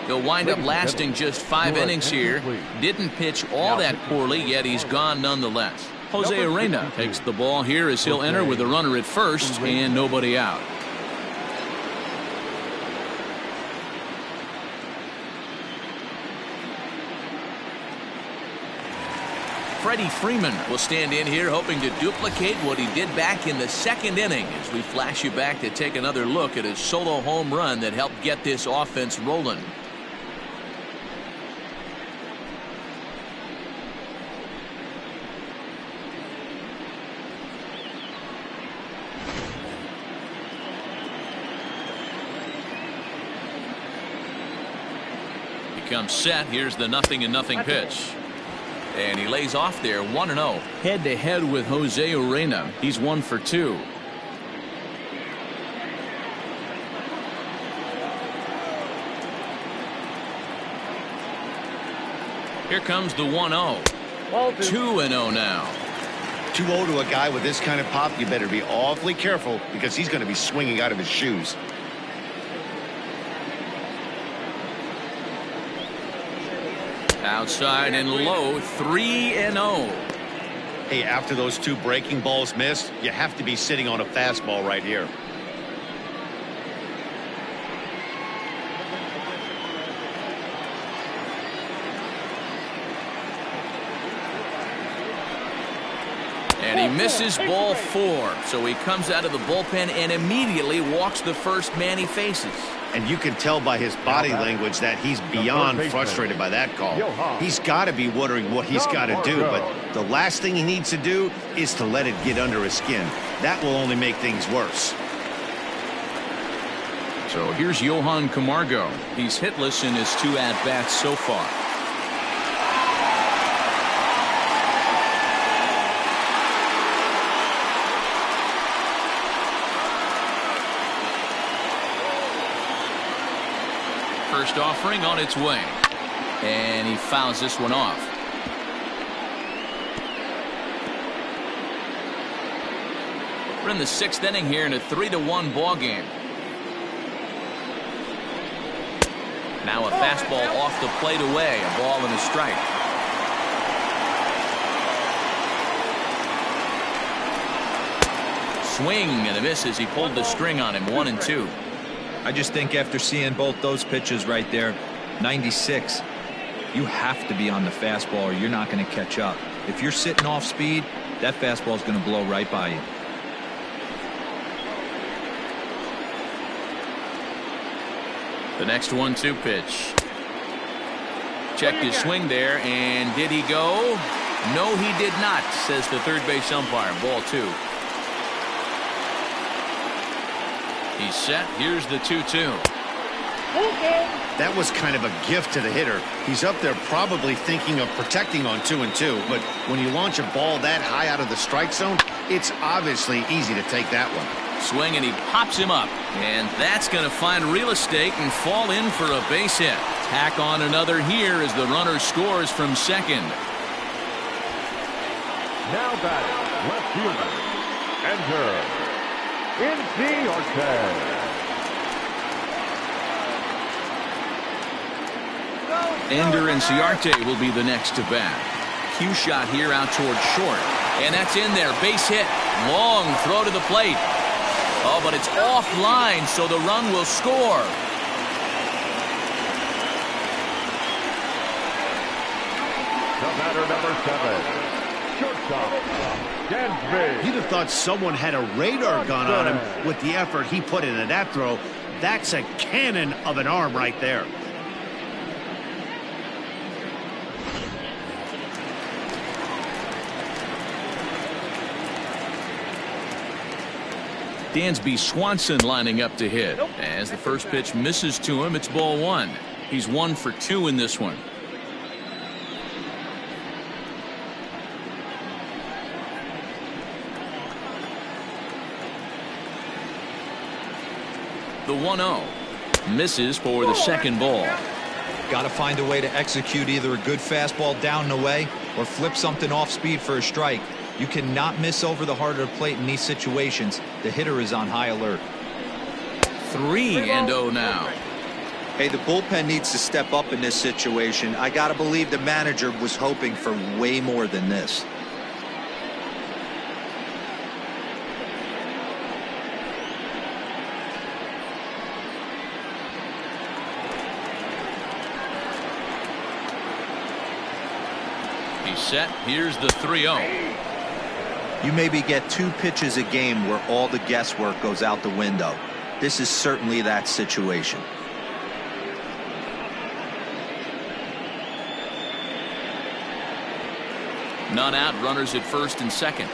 He'll wind up lasting just 5 innings here. Didn't pitch all that poorly, yet he's gone nonetheless. Jose Number Arena 52. takes the ball here as he'll enter with a runner at first and nobody out. Freddie Freeman will stand in here hoping to duplicate what he did back in the second inning as we flash you back to take another look at his solo home run that helped get this offense rolling. He comes set. Here's the 0-0 pitch. And he lays off there 1-0. Head to head with Jose Urena. He's 1 for 2. Here comes the 1-0. 2-0 now. 2-0 to a guy with this kind of pop, you better be awfully careful because he's going to be swinging out of his shoes. Outside and low, 3-0. Hey, after those two breaking balls missed, you have to be sitting on a fastball right here. And he misses ball 4. So he comes out of the bullpen and immediately walks the first man he faces. And you can tell by his body language that he's beyond frustrated by that call. He's got to be wondering what he's got to do, but the last thing he needs to do is to let it get under his skin. That will only make things worse. So here's Johan Camargo. He's hitless in his 2 at-bats so far. First offering on its way. And he fouls this one off. We're in the 6th inning here in a 3-1 ball game. Now a fastball off the plate away. A ball and a strike. Swing and a miss as he pulled the string on him. 1-2. I just think after seeing both those pitches right there, 96, you have to be on the fastball or you're not going to catch up. If you're sitting off speed, that fastball is going to blow right by you. The next 1-2 pitch. Checked his swing there, and did he go? No, he did not, says the third base umpire. Ball 2. He's set. Here's the 2-2. That was kind of a gift to the hitter. He's up there probably thinking of protecting on 2-2, but when you launch a ball that high out of the strike zone, it's obviously easy to take that one. Swing, and he pops him up, and that's going to find real estate and fall in for a base hit. Tack on another here as the runner scores from second. Now batting, left fielder, enter Incy Ortez. Ender Inciarte will be the next to bat. Cue shot here out towards short, and that's in there. Base hit. Long throw to the plate. Oh, but it's offline, so the run will score. The batter, number 7, shortstop, Dansby. You'd have thought someone had a radar gun on him with the effort he put into that throw. That's a cannon of an arm right there. Dansby Swanson lining up to hit. As the first pitch misses to him, it's ball 1. He's 1 for 2 in this one. The 1-0 misses for the second ball. Got to find a way to execute either a good fastball down and away or flip something off speed for a strike. You cannot miss over the heart of the plate in these situations. The hitter is on high alert. 3-0 now. Hey, the bullpen needs to step up in this situation. I got to believe the manager was hoping for way more than this. He's set. Here's the 3-0. You maybe get 2 pitches a game where all the guesswork goes out the window. This is certainly that situation. None out, runners at first and second.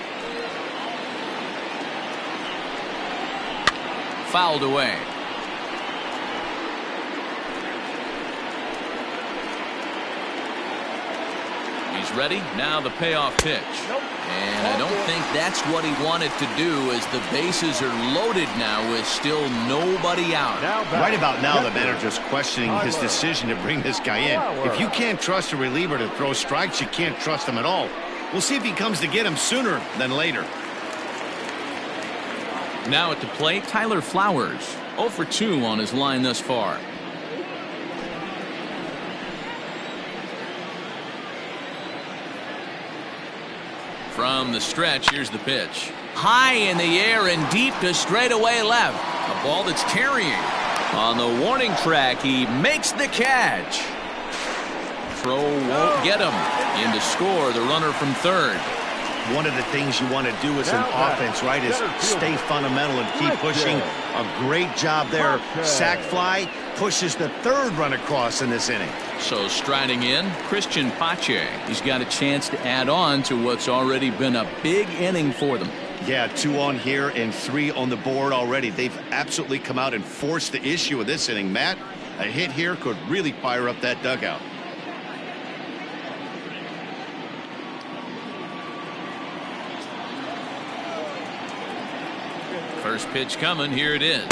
Fouled away. He's ready. Now the payoff pitch. And I don't think that's what he wanted to do, as the bases are loaded now with still nobody out. Right about now, the manager's questioning his decision to bring this guy in. If you can't trust a reliever to throw strikes, you can't trust him at all. We'll see if he comes to get him sooner than later. Now at the plate, Tyler Flowers. 0 for 2 on his line thus far. From the stretch, here's the pitch. High in the air and deep to straightaway left. A ball that's carrying. On the warning track, he makes the catch. Throw won't get him. In to score, the runner from third. One of the things you want to do as an offense, right, is stay fundamental and keep pushing. A great job there. Sac fly pushes the third run across in this inning. So striding in, Christian Pache. He's got a chance to add on to what's already been a big inning for them. Yeah, 2 on here and 3 on the board already. They've absolutely come out and forced the issue of this inning. Matt, a hit here could really fire up that dugout. First pitch coming. Here it is.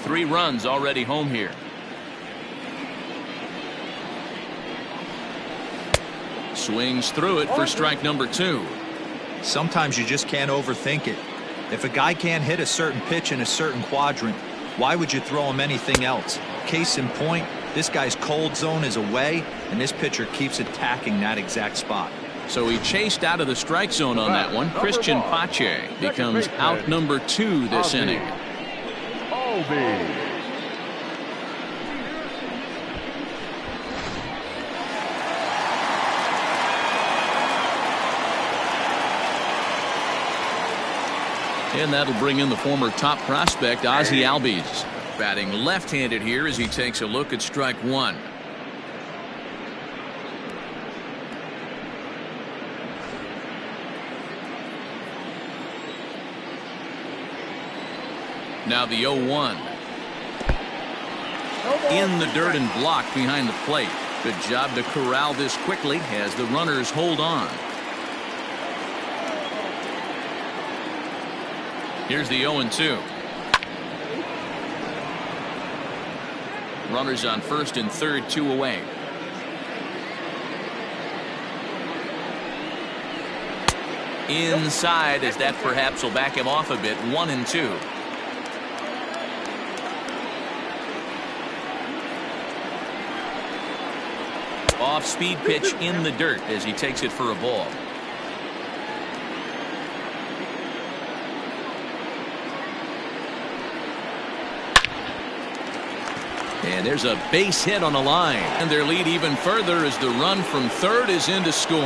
3 runs already home here. Swings through it for strike number 2. Sometimes you just can't overthink it. If a guy can't hit a certain pitch in a certain quadrant, why would you throw him anything else? Case in point, this guy's cold zone is away, and this pitcher keeps attacking that exact spot. So he chased out of the strike zone on that one. Christian Pache becomes out number 2 this inning. And that'll bring in the former top prospect, Ozzie Albies. Batting left-handed here as he takes a look at strike 1. Now the 0-1. In the dirt and blocked behind the plate. Good job to corral this quickly as the runners hold on. Here's the 0-2. Runners on first and third, 2 away. Inside, as that perhaps will back him off a bit. 1-2. Off-speed pitch in the dirt as he takes it for a ball. And there's a base hit on the line. And their lead even further as the run from third is in to score.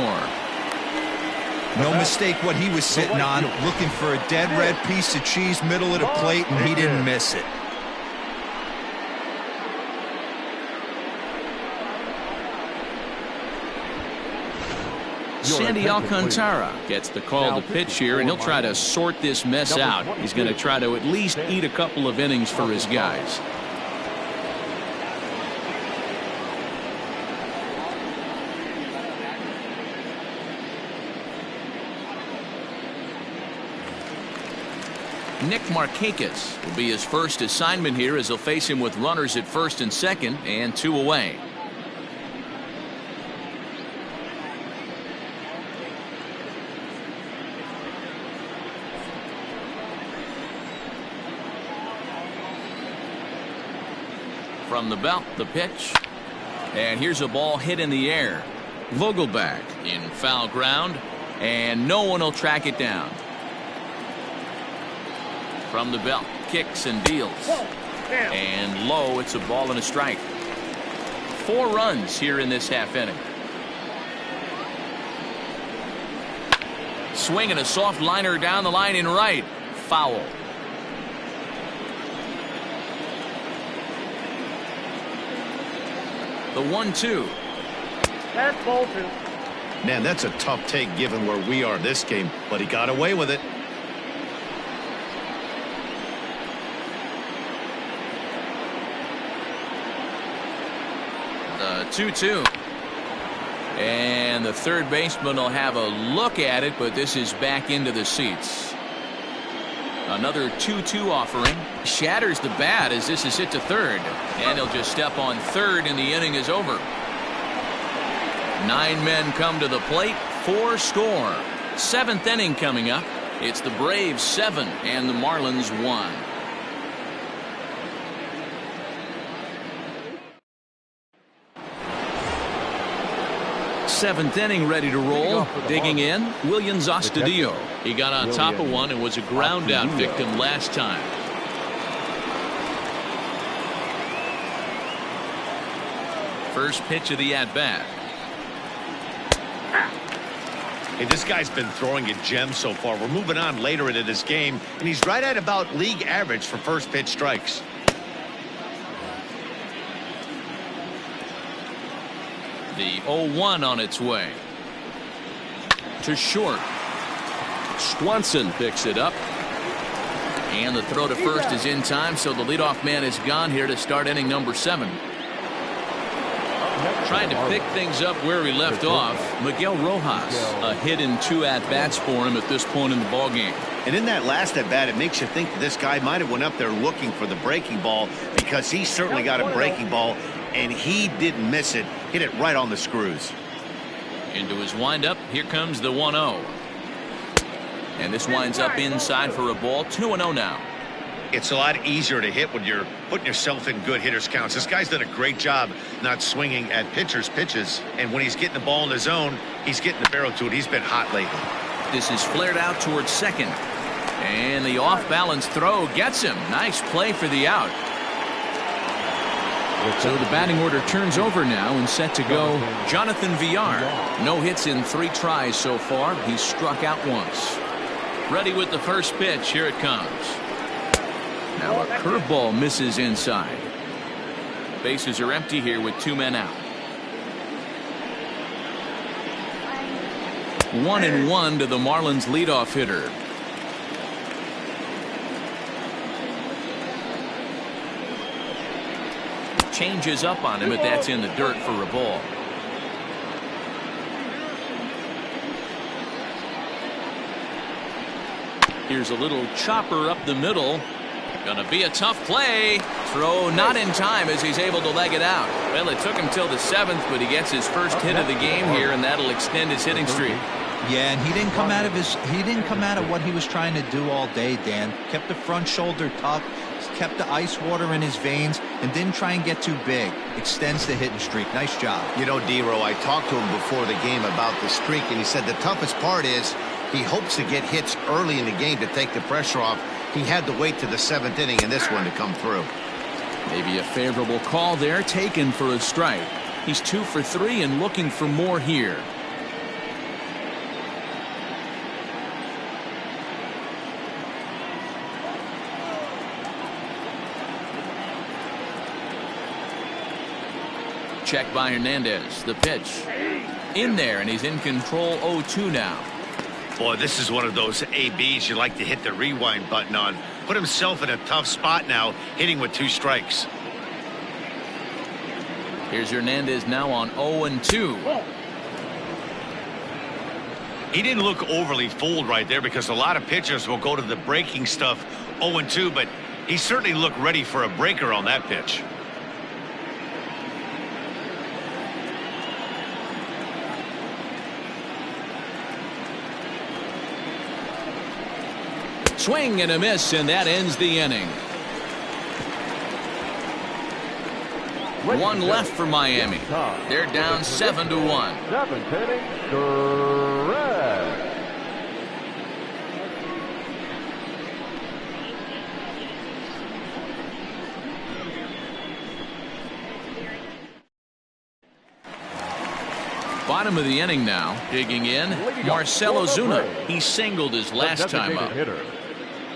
No mistake what he was sitting on, looking for a dead red piece of cheese middle of the plate, and he didn't miss it. Sandy Alcantara gets the call to pitch here, and he'll try to sort this mess out. He's going to try to at least eat a couple of innings for his guys. Nick Markakis will be his first assignment here as he'll face him with runners at first and second and 2 away. From the belt, the pitch. And here's a ball hit in the air. Vogelbach in foul ground, and no one will track it down. From the belt, kicks and deals. And low, it's a ball and a strike. 4 runs here in this half inning. Swing and a soft liner down the line in right. Foul. The 1-2. That's ball 2. Man, that's a tough take given where we are this game, but he got away with it. The 2-2. And the third baseman will have a look at it, but this is back into the seats. Another 2-2 offering. Shatters the bat as this is hit to third. And he'll just step on third and the inning is over. 9 men come to the plate, 4 score. 7th inning coming up. It's the Braves 7 and the Marlins 1. Seventh inning ready to roll. Digging in, Williams Astudillo. He got on top of one and was a ground out victim last time. First pitch of the at bat. Hey, this guy's been throwing a gem so far. We're moving on later into this game, and he's right at about league average for first pitch strikes. The 0-1 on its way. To short. Swanson picks it up. And the throw to first is in time, so the leadoff man is gone here to start inning number 7. Trying to pick things up where he left off. Miguel Rojas, a hit in 2 at-bats for him at this point in the ballgame. And in that last at-bat, it makes you think that this guy might have went up there looking for the breaking ball, because he certainly got a breaking ball, and he didn't miss it. Hit it right on the screws. Into his windup, here comes the 1-0. And this winds up inside for a ball. 2-0 now. It's a lot easier to hit when you're putting yourself in good hitters counts. This guy's done a great job not swinging at pitchers' pitches, and when he's getting the ball in the zone, he's getting the barrel to it. He's been hot lately. This is flared out towards second, and the off-balance throw gets him. Nice play for the out. So the batting order turns over now and set to go Jonathan Villar. No hits in 3 tries so far. He's struck out once. Ready with the first pitch. Here it comes. Now a curveball misses inside. Bases are empty here with 2 men out. 1-1 to the Marlins leadoff hitter. Changes up on him, but that's in the dirt for a ball. Here's a little chopper up the middle. Gonna be a tough play. Throw not in time as he's able to leg it out. Well, it took him till the 7th, but he gets his first hit of the game here, and that'll extend his hitting streak. Yeah, and he didn't come out of what he was trying to do all day, Dan. Kept the front shoulder tucked, kept the ice water in his veins, and didn't try and get too big. Extends the hitting streak. Nice job. You know, D-Row, I talked to him before the game about the streak, and he said the toughest part is he hopes to get hits early in the game to take the pressure off. He had to wait to the 7th inning in this one to come through. Maybe a favorable call there, taken for a strike. He's 2 for 3 and looking for more here. Check by Hernandez. The pitch in there, and he's in control. 0-2 now. Boy, this is one of those ABs you like to hit the rewind button on. Put himself in a tough spot now, hitting with 2 strikes. Here's Hernandez now on 0-2. He didn't look overly fooled right there, because a lot of pitchers will go to the breaking stuff 0-2, but he certainly looked ready for a breaker on that pitch. Swing and a miss, and that ends the inning. 1 left for Miami. They're down 7-1. 7th inning, correct. Bottom of the inning now. Digging in, Marcell Ozuna. He singled his last time up. Hitter,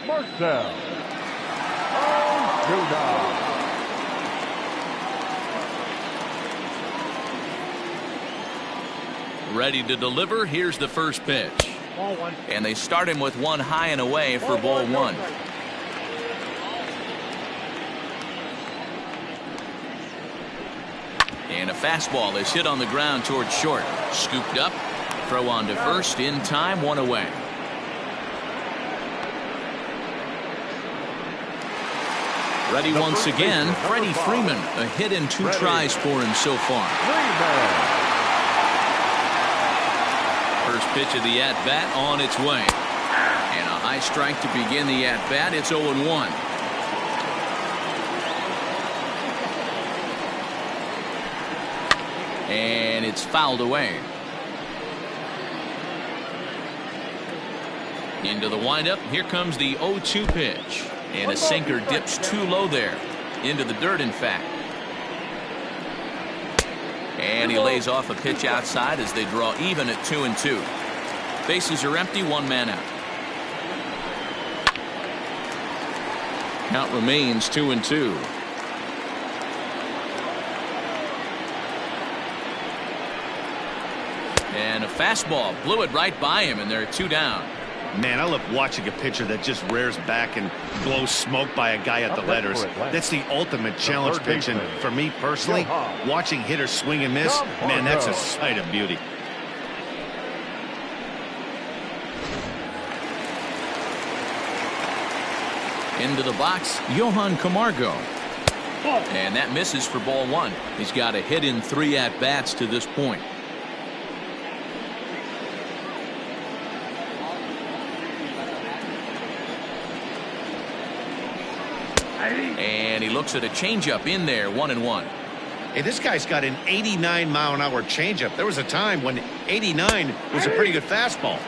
Marcell Ozuna. Ready to deliver. Here's the first pitch. Ball one. And they start him with one high and away for ball one. And a fastball is hit on the ground towards short. Scooped up. Throw on to first. In time. One away. Ready once again. Freddie Freeman. A hit and 2 tries for him so far. First pitch of the at-bat on its way. And a high strike to begin the at-bat. It's 0-1. And it's fouled away. Into the windup. Here comes the 0-2 pitch. And a sinker dips too low there. Into the dirt, in fact. And he lays off a pitch outside as they draw even at 2-2. Bases are empty, 1 man out. Count remains 2-2. And a fastball blew it right by him, and they're 2 down. Man, I love watching a pitcher that just rears back and blows smoke by a guy at the letters. That's the ultimate challenge pitch, and for me personally, watching hitters swing and miss, man, that's a sight of beauty. Into the box, Johan Camargo. And that misses for ball one. He's got a hit in 3 at-bats to this point. And he looks at a changeup in there, 1-1. Hey, this guy's got an 89-mile-an-hour changeup. There was a time when 89 was a pretty good fastball.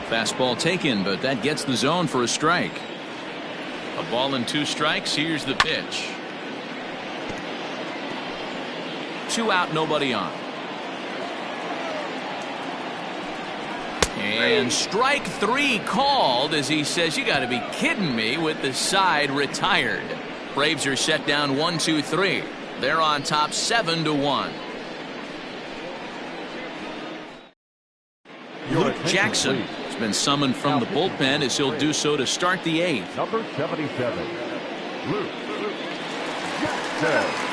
Fastball taken, but that gets the zone for a strike. A ball and 2 strikes. Here's the pitch. 2 out, nobody on. And strike 3 called as he says, you got to be kidding me, with the side retired. Braves are set down 1-2-3. They're on top 7-1. Luke Jackson has been summoned from the bullpen as he'll do so to start the 8th. Number 77, Luke Jackson.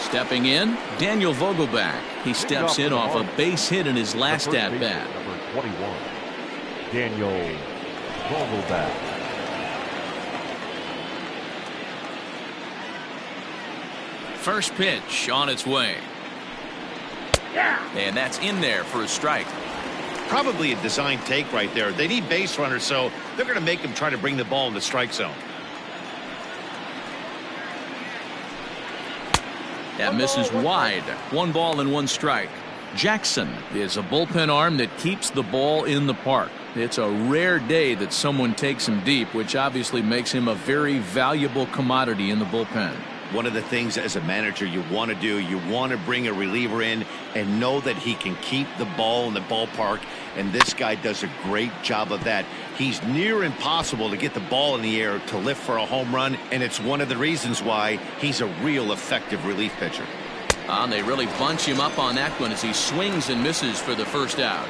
Stepping in, Daniel Vogelback. He steps in off a base hit in his last at-bat. Number 21, Daniel Vogelback. First pitch on its way. And that's in there for a strike. Probably a design take right there. They need base runners, so they're going to make him try to bring the ball in the strike zone. That misses wide. 1 ball and 1 strike. Jackson is a bullpen arm that keeps the ball in the park. It's a rare day that someone takes him deep, which obviously makes him a very valuable commodity in the bullpen. One of the things as a manager you want to do, you want to bring a reliever in and know that he can keep the ball in the ballpark, and this guy does a great job of that. He's near impossible to get the ball in the air to lift for a home run, and it's one of the reasons why he's a real effective relief pitcher. They really bunch him up on that one as he swings and misses for the first out.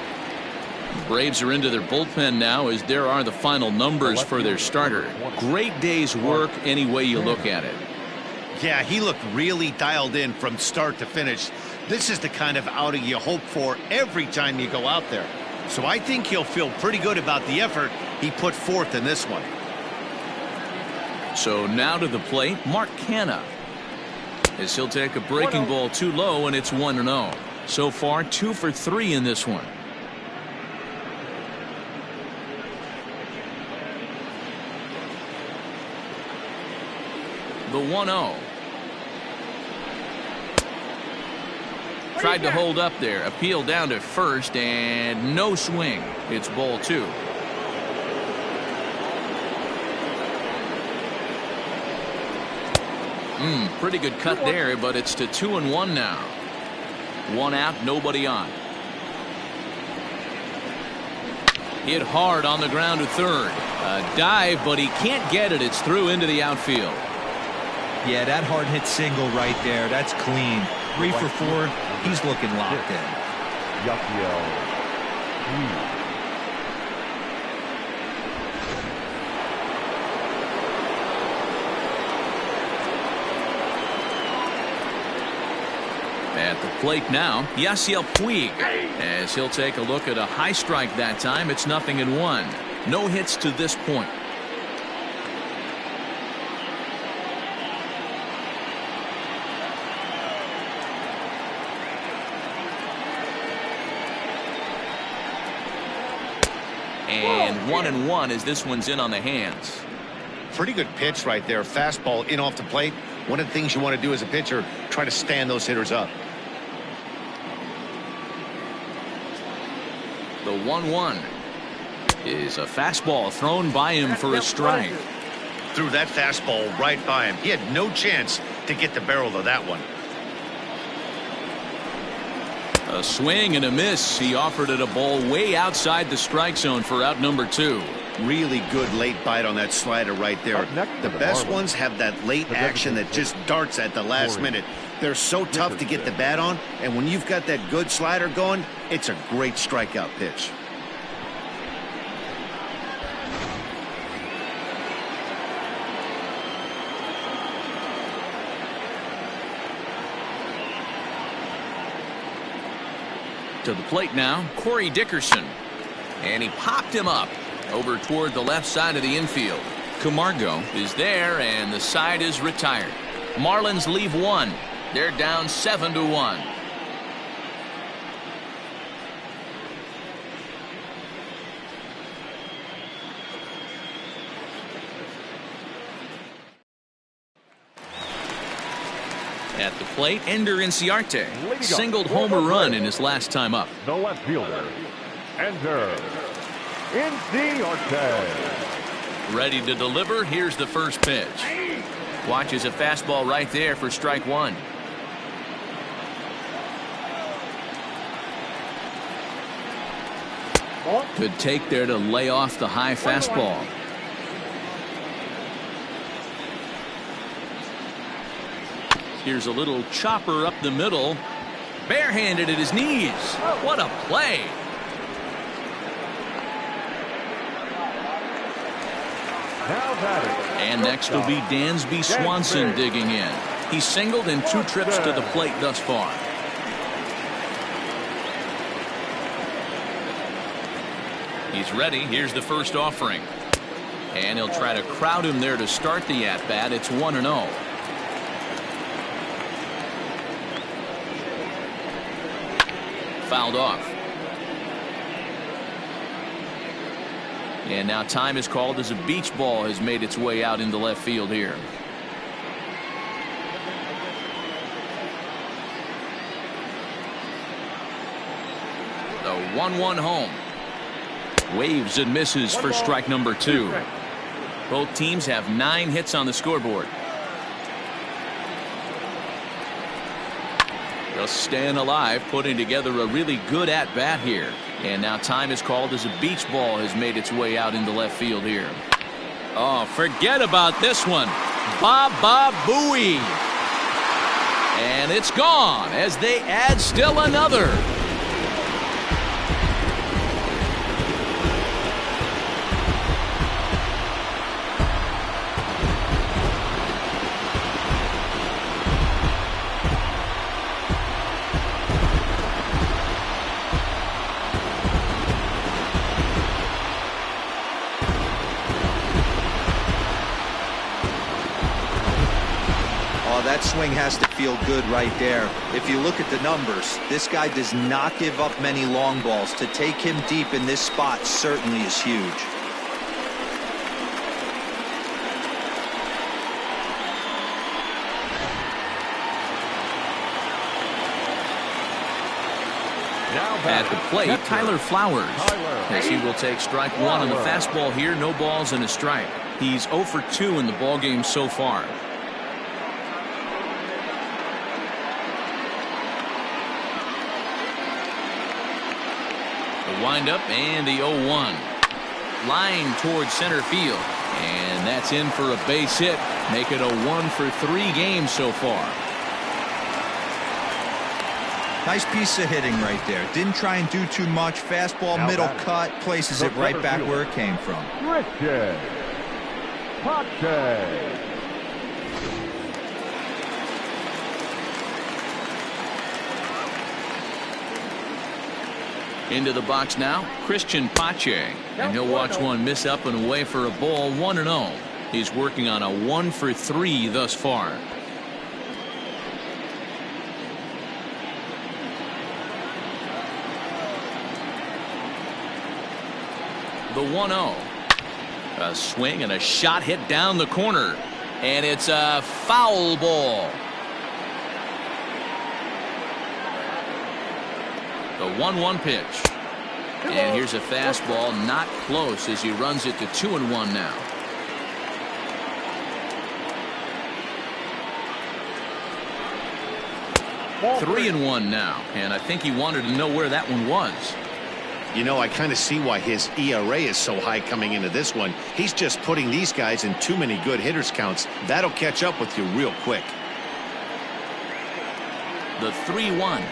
The Braves are into their bullpen now as there are the final numbers for their starter. Great day's work any way you look at it. Yeah, he looked really dialed in from start to finish. This is the kind of outing you hope for every time you go out there. So I think he'll feel pretty good about the effort he put forth in this one. So now to the plate, Mark Canha. As he'll take a breaking ball too low, and it's 1-0. So far, 2 for 3 in this one. The 1-0. Tried to hold up there. Appeal down to first, and no swing. It's ball 2. Pretty good cut there, but it's to 2-1 now. 1 out, nobody on. Hit hard on the ground to third. A dive, but he can't get it. It's through into the outfield. Yeah, that hard hit single right there. That's clean. 3 for 4. He's looking locked in. At the plate now, Yasiel Puig, as he'll take a look at a high strike that time. It's 0-1. No hits to this point. And 1-1 as this one's in on the hands. Pretty good pitch right there. Fastball in off the plate. One of the things you want to do as a pitcher, try to stand those hitters up. The 1-1 is a fastball thrown by him for a strike. Threw that fastball right by him. He had no chance to get the barrel of that one. A swing and a miss. He offered it a ball way outside the strike zone for out number 2. Really good late bite on that slider right there. The best ones have that late action that just darts at the last minute. They're so tough to get the bat on, and when you've got that good slider going, it's a great strikeout pitch. To the plate now, Corey Dickerson. And he popped him up over toward the left side of the infield. Camargo is there, and the side is retired. Marlins leave 1. They're down 7-1. At the plate, Ender Inciarte singled homer run in his last time up. The left fielder, Ender Inciarte. Ready to deliver. Here's the first pitch. Watches a fastball right there for strike 1. Good take there to lay off the high fastball. Here's a little chopper up the middle. Barehanded at his knees. What a play. And next will be Dansby Swanson digging in. He's singled in 2 trips to the plate thus far. He's ready. Here's the first offering. And he'll try to crowd him there to start the at-bat. It's 1-0. Fouled off. And now time is called as a beach ball has made its way out into left field here. The 1-1 home. Waves and misses for strike number 2. Both teams have 9 hits on the scoreboard. Just staying alive, putting together a really good at-bat here. And now time is called as a beach ball has made its way out into left field here. Oh, forget about this one. Baba Booey. And it's gone as they add still another. That swing has to feel good right there. If you look at the numbers, this guy does not give up many long balls. To take him deep in this spot certainly is huge. At the plate, Tyler Flowers, as he will take strike 1 on the fastball here. No balls and a strike. He's 0 for 2 in the ballgame so far. The windup and the 0-1. Line towards center field. And that's in for a base hit. Make it a 1-for-3 game so far. Nice piece of hitting right there. Didn't try and do too much. Fastball, Now middle batting. cut, places it right back where it came from. Richard Pache. Into the box now, Christian Pache. And he'll watch one miss up and away for a ball, 1-0. He's working on a 1-for-3 thus far. The 1-0. A swing and a shot hit down the corner. And it's a foul ball. The 1-1 pitch. And here's a fastball not close as he runs it to 2-1 now. Ball 3-1 now. And I think he wanted to know where that one was. You know, I kind of see why his ERA is so high coming into this one. He's just putting these guys in too many good hitters counts. That'll catch up with you real quick. The 3-1.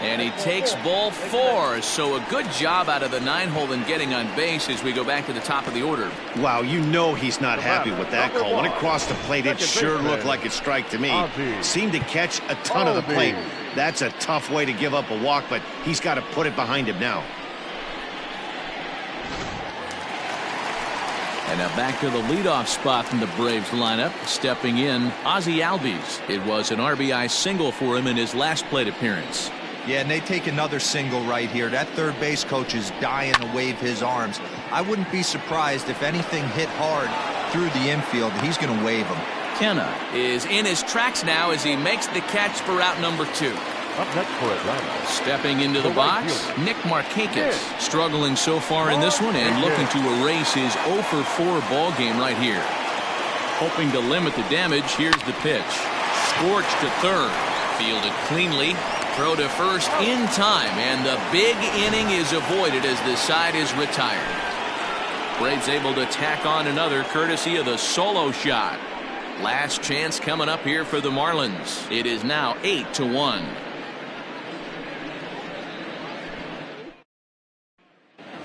And he takes ball 4. So a good job out of the 9-hole in getting on base as we go back to the top of the order. Wow, you know he's not happy with that call. When it crossed the plate, it sure looked like a strike to me. Seemed to catch a ton of the plate. That's a tough way to give up a walk, but he's got to put it behind him now. And now back to the leadoff spot in the Braves lineup. Stepping in, Ozzie Albies. It was an RBI single for him in his last plate appearance. Yeah, and they take another single right here. That third base coach is dying to wave his arms. I wouldn't be surprised if anything hit hard through the infield. He's going to wave them. Kenna is in his tracks now as he makes the catch for out number 2. Up next for Atlanta. Stepping into the box, Nick Markakis. Struggling so far in this one and looking to erase his 0-for-4 ball game right here. Hoping to limit the damage. Here's the pitch. Scorched to third. Fielded cleanly. Throw to first in time, and the big inning is avoided as the side is retired. Braves able to tack on another courtesy of the solo shot. Last chance coming up here for the Marlins. It is now 8-1.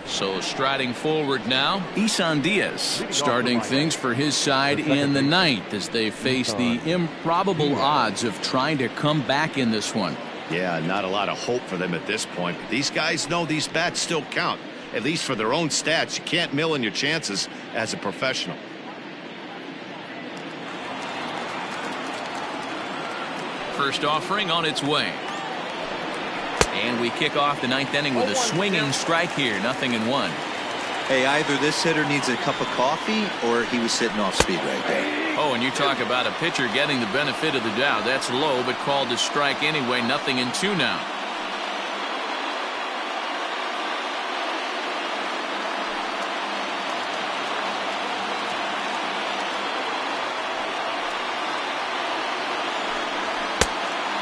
So striding forward now, Isan Diaz starting things for his side in the ninth as they face the improbable odds of trying to come back in this one. Yeah, not a lot of hope for them at this point. But these guys know these bats still count, at least for their own stats. You can't mill in your chances as a professional. First offering on its way. And we kick off the ninth inning with a swinging strike here. 0-1. Hey, either this hitter needs a cup of coffee or he was sitting off speed right there. Oh, and you talk about a pitcher getting the benefit of the doubt. That's low, but called to strike anyway. 0-2 now.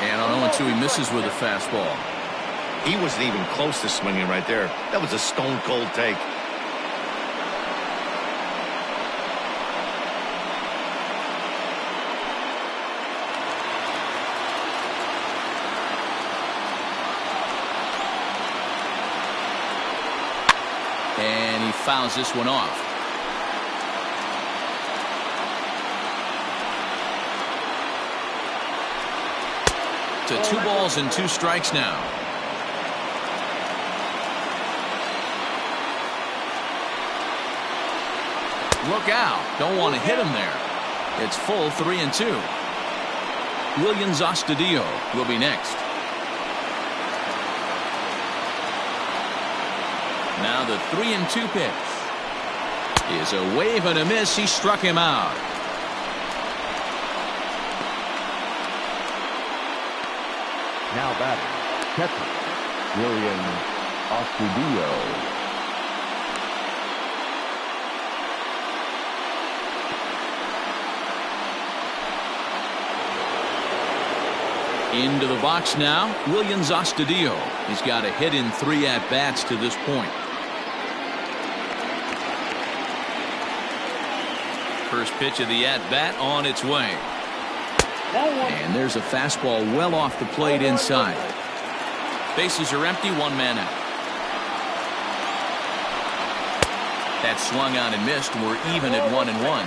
And on 0-2, he misses with a fastball. He wasn't even close to swinging right there. That was a stone cold take. And he fouls this one off. To 2 balls and 2 strikes now. Look out. Don't want to hit him there. It's full 3-2. Williams Astudillo will be next. Now the 3-2 pitch is a wave and a miss. He struck him out. Now batting, catcher, Williams Astudillo. Into the box now, Williams Astudillo. He's got a hit in 3 at-bats to this point. First pitch of the at-bat on its way. And there's a fastball well off the plate inside. Bases are empty, 1 man out. That swung on and missed. We're even at 1-1.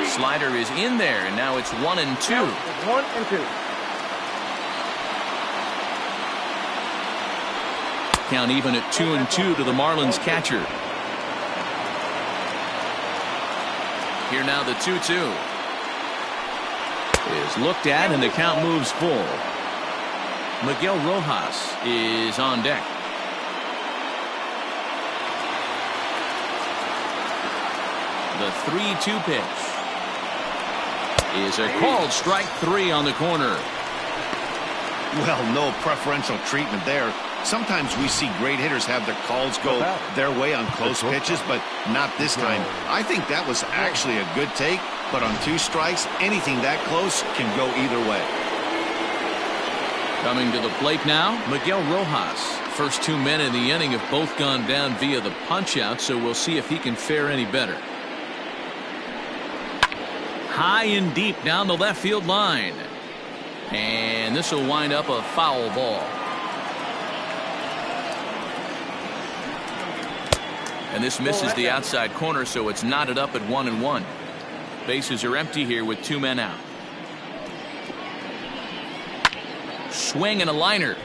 Slider is in there, and now it's 1-2. 1-2. Count even at 2-2 to the Marlins catcher. Here now the 2-2 is looked at, and the count moves full. Miguel Rojas is on deck. The 3-2 pitch is a called strike 3 on the corner. Well, no preferential treatment there. Sometimes we see great hitters have their calls go their way on close pitches, but not this time. I think that was actually a good take, but on 2 strikes, anything that close can go either way. Coming to the plate now, Miguel Rojas. First 2 men in the inning have both gone down via the punch-out, so we'll see if he can fare any better. High and deep down the left field line. And this will wind up a foul ball. And this misses the outside corner, so it's knotted up at 1-1. Bases are empty here with 2 men out. Swing and a liner.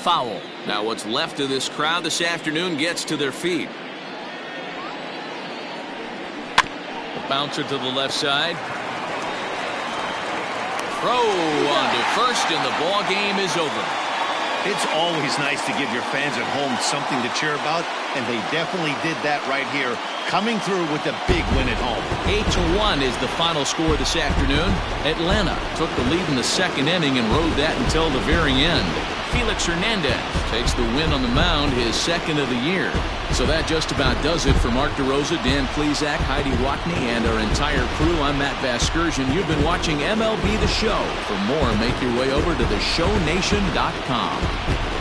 Foul. Now what's left of this crowd this afternoon gets to their feet. The bouncer to the left side. Throw onto first, and the ball game is over. It's always nice to give your fans at home something to cheer about, and they definitely did that right here, coming through with a big win at home. 8-1 is the final score this afternoon. Atlanta took the lead in the 2nd inning and rode that until the very end. Felix Hernandez takes the win on the mound, his 2nd of the year. So that just about does it for Mark DeRosa, Dan Plesac, Heidi Watney, and our entire crew. I'm Matt Vasgersian. You've been watching MLB The Show. For more, make your way over to theshownation.com.